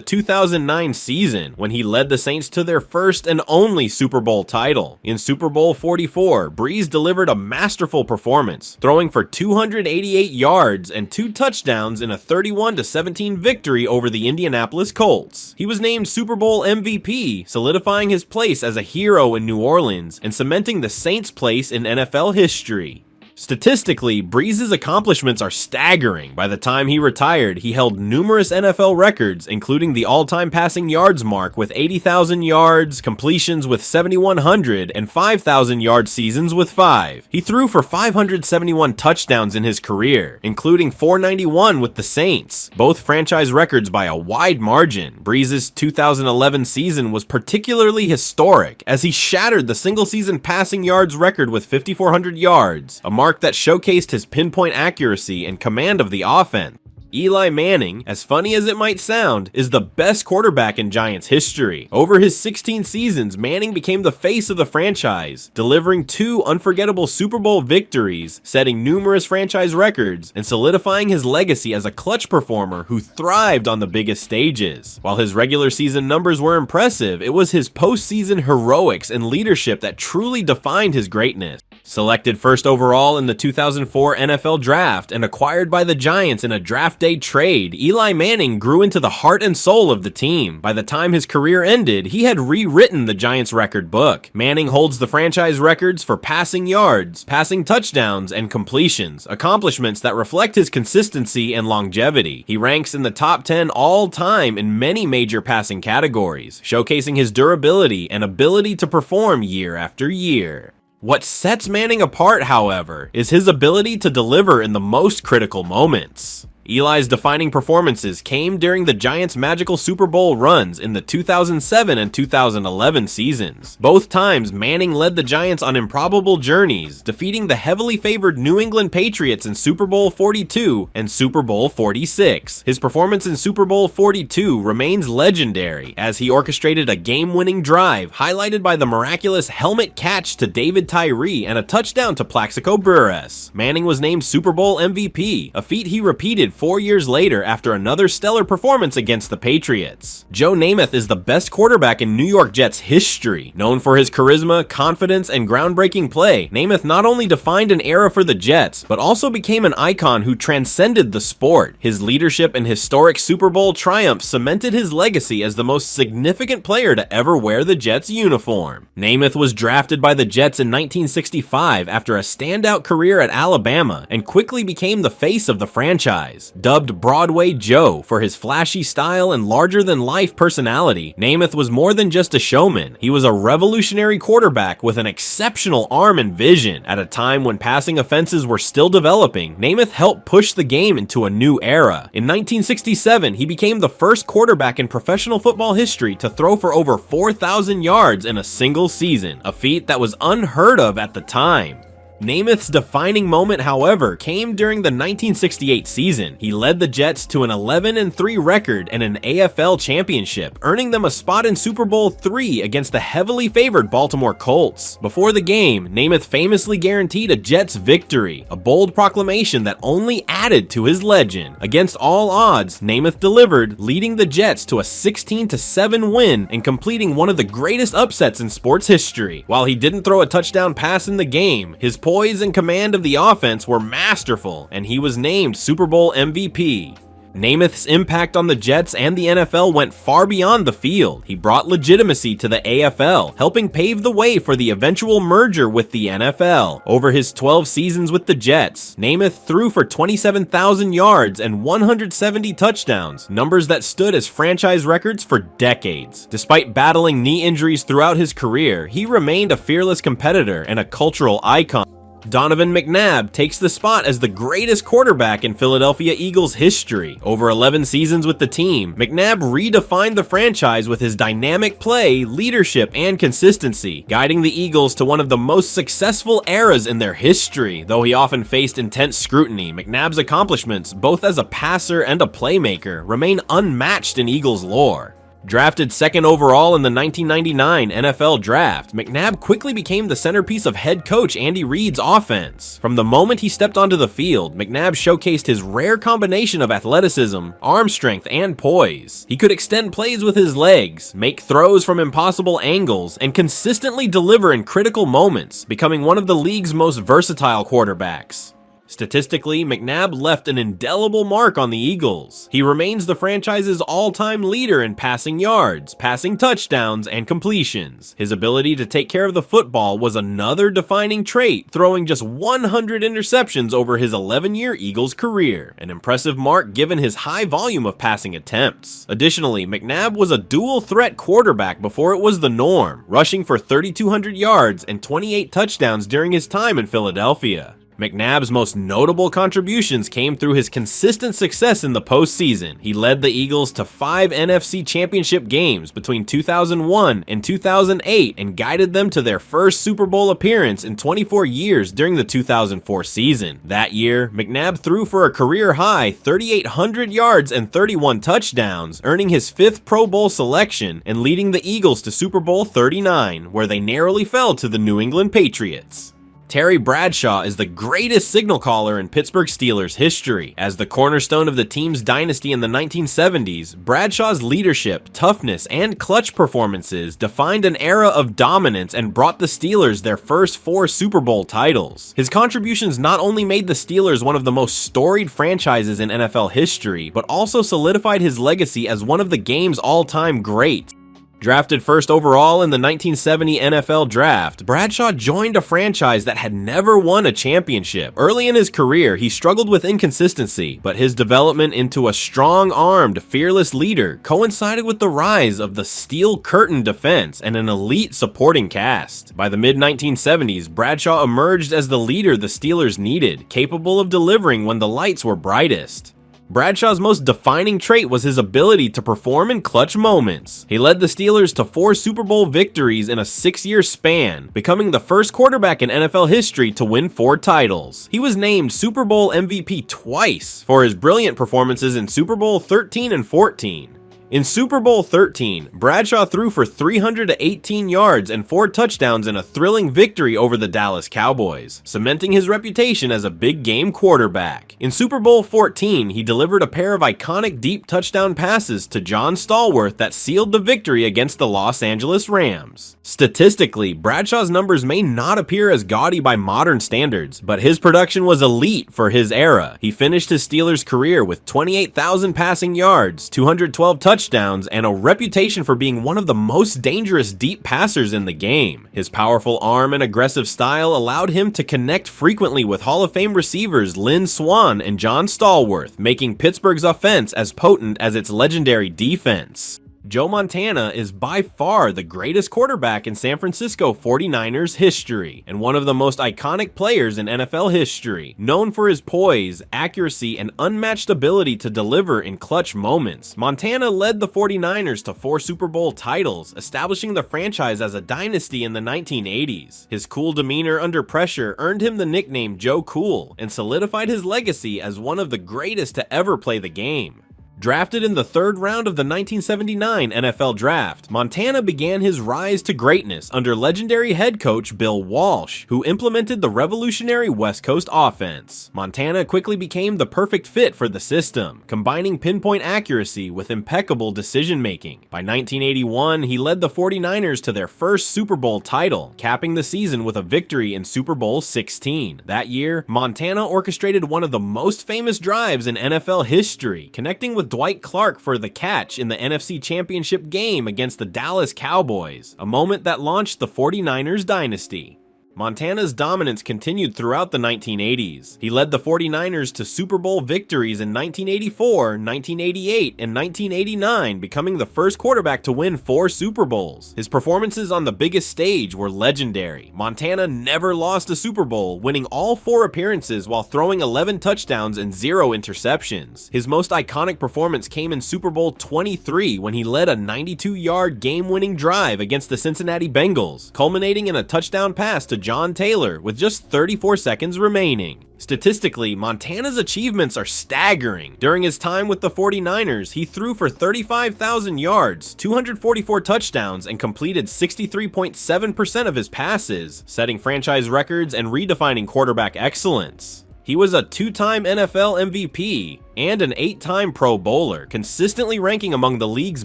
2009 season when he led the Saints to their first and only Super Bowl title. In Super Bowl 44, Brees delivered a masterful performance, throwing for 288 yards and 2 touchdowns in a 31-17 victory over the Indianapolis Colts. He was named Super Bowl MVP, solidifying his place as a hero in New Orleans and cementing the Saints' place in NFL history. Statistically, Brees' accomplishments are staggering. By the time he retired, he held numerous NFL records, including the all-time passing yards mark with 80,000 yards, completions with 7,100, and 5,000-yard seasons with 5. He threw for 571 touchdowns in his career, including 491 with the Saints, both franchise records by a wide margin. Brees' 2011 season was particularly historic, as he shattered the single-season passing yards record with 5,400 yards, a mark that showcased his pinpoint accuracy and command of the offense. Eli Manning, as funny as it might sound, is the best quarterback in Giants history. Over his 16 seasons, Manning became the face of the franchise, delivering 2 unforgettable Super Bowl victories, setting numerous franchise records, and solidifying his legacy as a clutch performer who thrived on the biggest stages. While his regular season numbers were impressive, it was his postseason heroics and leadership that truly defined his greatness. Selected first overall in the 2004 NFL Draft and acquired by the Giants in a draft day trade, Eli Manning grew into the heart and soul of the team. By the time his career ended, he had rewritten the Giants record book. Manning holds the franchise records for passing yards, passing touchdowns, and completions, accomplishments that reflect his consistency and longevity. He ranks in the top 10 all-time in many major passing categories, showcasing his durability and ability to perform year after year. What sets Manning apart, however, is his ability to deliver in the most critical moments. Eli's defining performances came during the Giants' magical Super Bowl runs in the 2007 and 2011 seasons. Both times, Manning led the Giants on improbable journeys, defeating the heavily favored New England Patriots in Super Bowl 42 and Super Bowl 46. His performance in Super Bowl 42 remains legendary, as he orchestrated a game-winning drive highlighted by the miraculous helmet catch to David Tyree and a touchdown to Plaxico Burress. Manning was named Super Bowl MVP, a feat he repeated 4 years later after another stellar performance against the Patriots. Joe Namath is the best quarterback in New York Jets history. Known for his charisma, confidence, and groundbreaking play, Namath not only defined an era for the Jets, but also became an icon who transcended the sport. His leadership and historic Super Bowl triumphs cemented his legacy as the most significant player to ever wear the Jets uniform. Namath was drafted by the Jets in 1965 after a standout career at Alabama and quickly became the face of the franchise. Dubbed Broadway Joe for his flashy style and larger-than-life personality, Namath was more than just a showman. He was a revolutionary quarterback with an exceptional arm and vision. At a time when passing offenses were still developing, Namath helped push the game into a new era. In 1967, he became the first quarterback in professional football history to throw for over 4,000 yards in a single season, a feat that was unheard of at the time. Namath's defining moment, however, came during the 1968 season. He led the Jets to an 11-3 record and an AFL championship, earning them a spot in Super Bowl III against the heavily favored Baltimore Colts. Before the game, Namath famously guaranteed a Jets victory, a bold proclamation that only added to his legend. Against all odds, Namath delivered, leading the Jets to a 16-7 win and completing one of the greatest upsets in sports history. While he didn't throw a touchdown pass in the game, his poise and command of the offense were masterful, and he was named Super Bowl MVP. Namath's impact on the Jets and the NFL went far beyond the field. He brought legitimacy to the AFL, helping pave the way for the eventual merger with the NFL. Over his 12 seasons with the Jets, Namath threw for 27,000 yards and 170 touchdowns, numbers that stood as franchise records for decades. Despite battling knee injuries throughout his career, he remained a fearless competitor and a cultural icon. Donovan McNabb takes the spot as the greatest quarterback in Philadelphia Eagles history. Over 11 seasons with the team, McNabb redefined the franchise with his dynamic play, leadership, and consistency, guiding the Eagles to one of the most successful eras in their history. Though he often faced intense scrutiny, McNabb's accomplishments, both as a passer and a playmaker, remain unmatched in Eagles lore. Drafted second overall in the 1999 NFL Draft, McNabb quickly became the centerpiece of head coach Andy Reid's offense. From the moment he stepped onto the field, McNabb showcased his rare combination of athleticism, arm strength, and poise. He could extend plays with his legs, make throws from impossible angles, and consistently deliver in critical moments, becoming one of the league's most versatile quarterbacks. Statistically, McNabb left an indelible mark on the Eagles. He remains the franchise's all-time leader in passing yards, passing touchdowns, and completions. His ability to take care of the football was another defining trait, throwing just 100 interceptions over his 11-year Eagles career, an impressive mark given his high volume of passing attempts. Additionally, McNabb was a dual-threat quarterback before it was the norm, rushing for 3,200 yards and 28 touchdowns during his time in Philadelphia. McNabb's most notable contributions came through his consistent success in the postseason. He led the Eagles to 5 NFC Championship games between 2001 and 2008 and guided them to their first Super Bowl appearance in 24 years during the 2004 season. That year, McNabb threw for a career-high 3,800 yards and 31 touchdowns, earning his 5th Pro Bowl selection and leading the Eagles to Super Bowl 39, where they narrowly fell to the New England Patriots. Terry Bradshaw is the greatest signal caller in Pittsburgh Steelers history. As the cornerstone of the team's dynasty in the 1970s, Bradshaw's leadership, toughness, and clutch performances defined an era of dominance and brought the Steelers their first 4 Super Bowl titles. His contributions not only made the Steelers one of the most storied franchises in NFL history, but also solidified his legacy as one of the game's all-time greats. Drafted first overall in the 1970 NFL Draft, Bradshaw joined a franchise that had never won a championship. Early in his career, he struggled with inconsistency, but his development into a strong-armed, fearless leader coincided with the rise of the Steel Curtain defense and an elite supporting cast. By the mid-1970s, Bradshaw emerged as the leader the Steelers needed, capable of delivering when the lights were brightest. Bradshaw's most defining trait was his ability to perform in clutch moments. He led the Steelers to 4 Super Bowl victories in a 6-year span, becoming the first quarterback in NFL history to win 4 titles. He was named Super Bowl MVP twice for his brilliant performances in Super Bowl 13 and 14. In Super Bowl 13, Bradshaw threw for 318 yards and 4 touchdowns in a thrilling victory over the Dallas Cowboys, cementing his reputation as a big-game quarterback. In Super Bowl 14, he delivered a pair of iconic deep touchdown passes to John Stallworth that sealed the victory against the Los Angeles Rams. Statistically, Bradshaw's numbers may not appear as gaudy by modern standards, but his production was elite for his era. He finished his Steelers career with 28,000 passing yards, 212 touchdowns, and a reputation for being one of the most dangerous deep passers in the game. His powerful arm and aggressive style allowed him to connect frequently with Hall of Fame receivers Lynn Swann and John Stallworth, making Pittsburgh's offense as potent as its legendary defense. Joe Montana is by far the greatest quarterback in San Francisco 49ers history, and one of the most iconic players in NFL history. Known for his poise, accuracy, and unmatched ability to deliver in clutch moments, Montana led the 49ers to 4 Super Bowl titles, establishing the franchise as a dynasty in the 1980s. His cool demeanor under pressure earned him the nickname Joe Cool, and solidified his legacy as one of the greatest to ever play the game. Drafted in the 3rd round of the 1979 NFL Draft, Montana began his rise to greatness under legendary head coach Bill Walsh, who implemented the revolutionary West Coast offense. Montana quickly became the perfect fit for the system, combining pinpoint accuracy with impeccable decision-making. By 1981, he led the 49ers to their first Super Bowl title, capping the season with a victory in Super Bowl 16. That year, Montana orchestrated one of the most famous drives in NFL history, connecting with Dwight Clark for the catch in the NFC Championship game against the Dallas Cowboys, a moment that launched the 49ers dynasty. Montana's dominance continued throughout the 1980s. He led the 49ers to Super Bowl victories in 1984, 1988, and 1989, becoming the first quarterback to win 4 Super Bowls. His performances on the biggest stage were legendary. Montana never lost a Super Bowl, winning all 4 appearances while throwing 11 touchdowns and 0 interceptions. His most iconic performance came in Super Bowl 23 when he led a 92-yard game-winning drive against the Cincinnati Bengals, culminating in a touchdown pass to John Taylor with just 34 seconds remaining. Statistically, Montana's achievements are staggering. During his time with the 49ers, he threw for 35,000 yards, 244 touchdowns, and completed 63.7% of his passes, setting franchise records and redefining quarterback excellence. He was a 2-time NFL MVP and an 8-time Pro Bowler, consistently ranking among the league's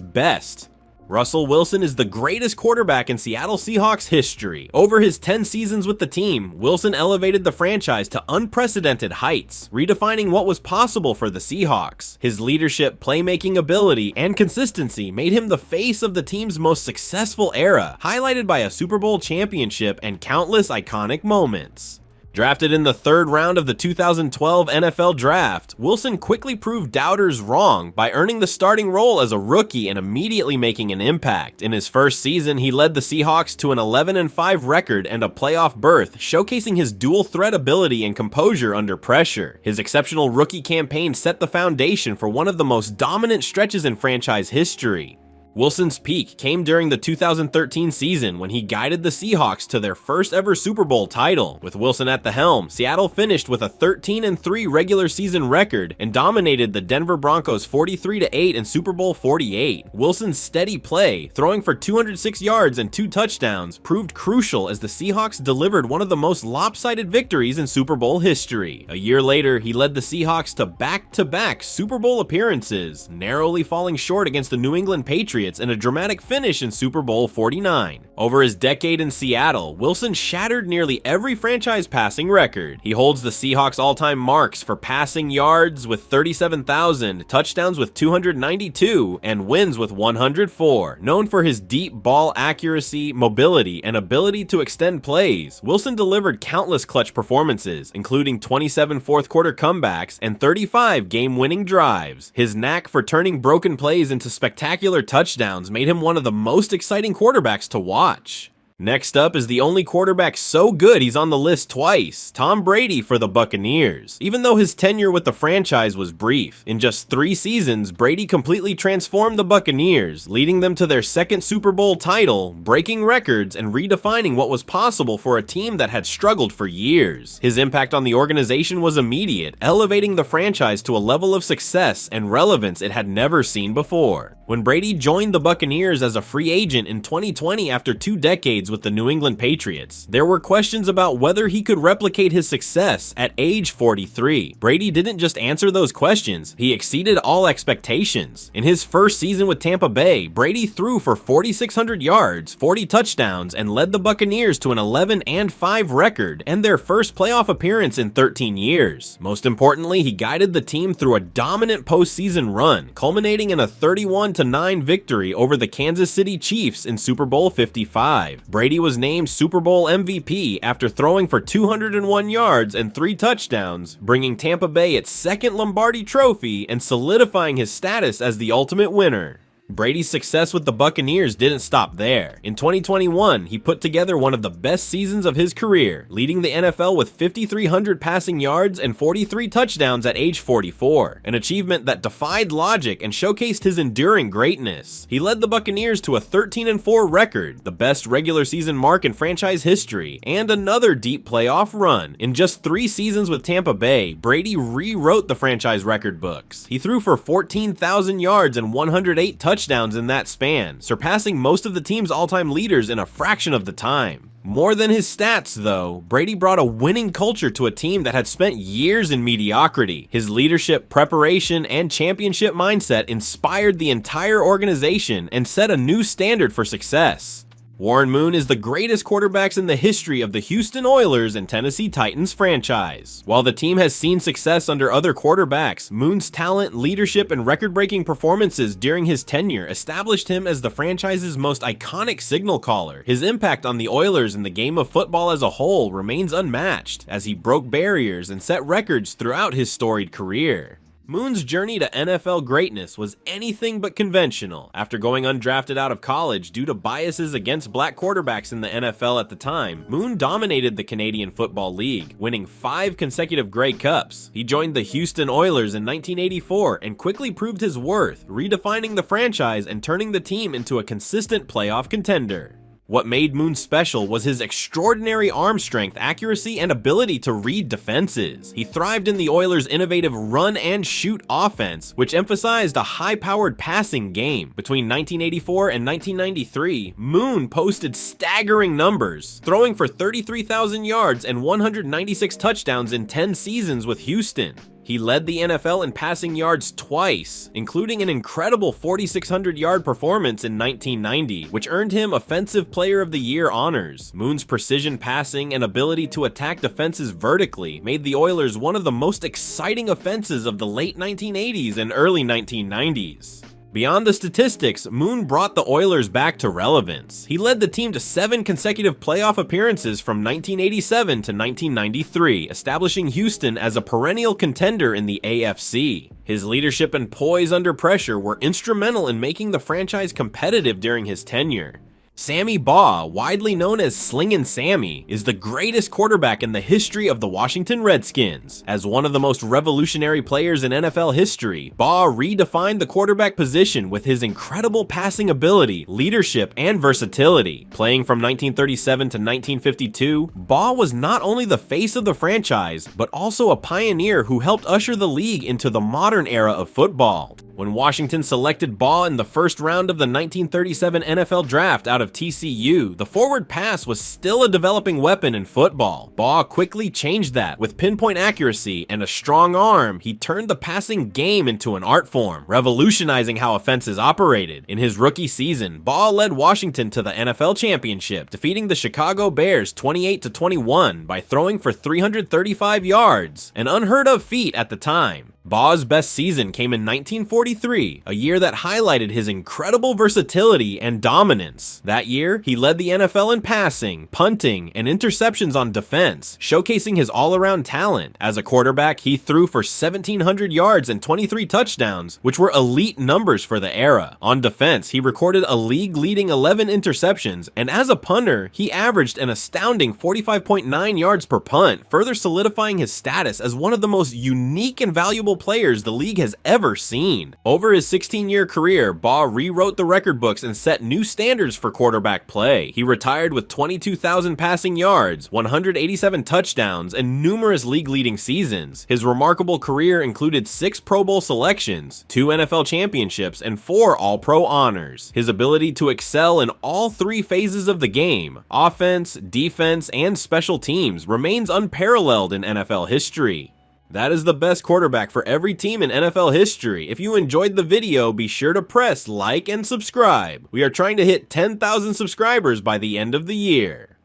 best. Russell Wilson is the greatest quarterback in Seattle Seahawks history. Over his 10 seasons with the team, Wilson elevated the franchise to unprecedented heights, redefining what was possible for the Seahawks. His leadership, playmaking ability, and consistency made him the face of the team's most successful era, highlighted by a Super Bowl championship and countless iconic moments. Drafted in the 3rd round of the 2012 NFL Draft, Wilson quickly proved doubters wrong by earning the starting role as a rookie and immediately making an impact. In his first season, he led the Seahawks to an 11-5 record and a playoff berth, showcasing his dual threat ability and composure under pressure. His exceptional rookie campaign set the foundation for one of the most dominant stretches in franchise history. Wilson's peak came during the 2013 season when he guided the Seahawks to their first ever Super Bowl title. With Wilson at the helm, Seattle finished with a 13-3 regular season record and dominated the Denver Broncos 43-8 in Super Bowl 48. Wilson's steady play, throwing for 206 yards and 2 touchdowns, proved crucial as the Seahawks delivered one of the most lopsided victories in Super Bowl history. A year later, he led the Seahawks to back-to-back Super Bowl appearances, narrowly falling short against the New England Patriots and a dramatic finish in Super Bowl 49. Over his decade in Seattle, Wilson shattered nearly every franchise passing record. He holds the Seahawks' all-time marks for passing yards with 37,000, touchdowns with 292, and wins with 104. Known for his deep ball accuracy, mobility, and ability to extend plays, Wilson delivered countless clutch performances, including 27 fourth-quarter comebacks and 35 game-winning drives. His knack for turning broken plays into spectacular touchdowns made him one of the most exciting quarterbacks to watch. Next up is the only quarterback so good he's on the list twice, Tom Brady for the Buccaneers. Even though his tenure with the franchise was brief, in just 3 seasons, Brady completely transformed the Buccaneers, leading them to their 2nd Super Bowl title, breaking records, and redefining what was possible for a team that had struggled for years. His impact on the organization was immediate, elevating the franchise to a level of success and relevance it had never seen before. When Brady joined the Buccaneers as a free agent in 2020 after 2 decades with the New England Patriots, there were questions about whether he could replicate his success at age 43. Brady didn't just answer those questions, he exceeded all expectations. In his first season with Tampa Bay, Brady threw for 4,600 yards, 40 touchdowns, and led the Buccaneers to an 11-5 record and their first playoff appearance in 13 years. Most importantly, he guided the team through a dominant postseason run, culminating in a 31-9 victory over the Kansas City Chiefs in Super Bowl 55. Brady was named Super Bowl MVP after throwing for 201 yards and 3 touchdowns, bringing Tampa Bay its 2nd Lombardi trophy and solidifying his status as the ultimate winner. Brady's success with the Buccaneers didn't stop there. In 2021, he put together one of the best seasons of his career, leading the NFL with 5,300 passing yards and 43 touchdowns at age 44, an achievement that defied logic and showcased his enduring greatness. He led the Buccaneers to a 13-4 record, the best regular season mark in franchise history, and another deep playoff run. In just 3 seasons with Tampa Bay, Brady rewrote the franchise record books. He threw for 14,000 yards and 108 touchdowns in that span, surpassing most of the team's all-time leaders in a fraction of the time. More than his stats, though, Brady brought a winning culture to a team that had spent years in mediocrity. His leadership, preparation, and championship mindset inspired the entire organization and set a new standard for success. Warren Moon is the greatest quarterbacks in the history of the Houston Oilers and Tennessee Titans franchise. While the team has seen success under other quarterbacks, Moon's talent, leadership, and record-breaking performances during his tenure established him as the franchise's most iconic signal caller. His impact on the Oilers and the game of football as a whole remains unmatched, as he broke barriers and set records throughout his storied career. Moon's journey to NFL greatness was anything but conventional. After going undrafted out of college due to biases against black quarterbacks in the NFL at the time, Moon dominated the Canadian Football League, winning 5 consecutive Grey Cups. He joined the Houston Oilers in 1984 and quickly proved his worth, redefining the franchise and turning the team into a consistent playoff contender. What made Moon special was his extraordinary arm strength, accuracy, and ability to read defenses. He thrived in the Oilers' innovative run-and-shoot offense, which emphasized a high-powered passing game. Between 1984 and 1993, Moon posted staggering numbers, throwing for 33,000 yards and 196 touchdowns in 10 seasons with Houston. He led the NFL in passing yards twice, including an incredible 4,600-yard performance in 1990, which earned him Offensive Player of the Year honors. Moon's precision passing and ability to attack defenses vertically made the Oilers one of the most exciting offenses of the late 1980s and early 1990s. Beyond the statistics, Moon brought the Oilers back to relevance. He led the team to 7 consecutive playoff appearances from 1987 to 1993, establishing Houston as a perennial contender in the AFC. His leadership and poise under pressure were instrumental in making the franchise competitive during his tenure. Sammy Baugh, widely known as Slingin' Sammy, is the greatest quarterback in the history of the Washington Redskins. As one of the most revolutionary players in NFL history, Baugh redefined the quarterback position with his incredible passing ability, leadership, and versatility. Playing from 1937 to 1952, Baugh was not only the face of the franchise, but also a pioneer who helped usher the league into the modern era of football. When Washington selected Baugh in the first round of the 1937 NFL Draft out of TCU, the forward pass was still a developing weapon in football. Baugh quickly changed that. With pinpoint accuracy and a strong arm, he turned the passing game into an art form, revolutionizing how offenses operated. In his rookie season, Baugh led Washington to the NFL championship, defeating the Chicago Bears 28-21 by throwing for 335 yards, an unheard of feat at the time. Baugh's best season came in 1943, a year that highlighted his incredible versatility and dominance. That year, he led the NFL in passing, punting, and interceptions on defense, showcasing his all-around talent. As a quarterback, he threw for 1,700 yards and 23 touchdowns, which were elite numbers for the era. On defense, he recorded a league-leading 11 interceptions, and as a punter, he averaged an astounding 45.9 yards per punt, further solidifying his status as one of the most unique and valuable players the league has ever seen. Over his 16-year career, Baugh rewrote the record books and set new standards for quarterback play. He retired with 22,000 passing yards, 187 touchdowns, and numerous league-leading seasons. His remarkable career included 6 Pro Bowl selections, 2 NFL championships, and 4 All-Pro honors. His ability to excel in all 3 phases of the game, offense, defense, and special teams, remains unparalleled in NFL history. That is the best quarterback for every team in NFL history. If you enjoyed the video, be sure to press like and subscribe. We are trying to hit 10,000 subscribers by the end of the year.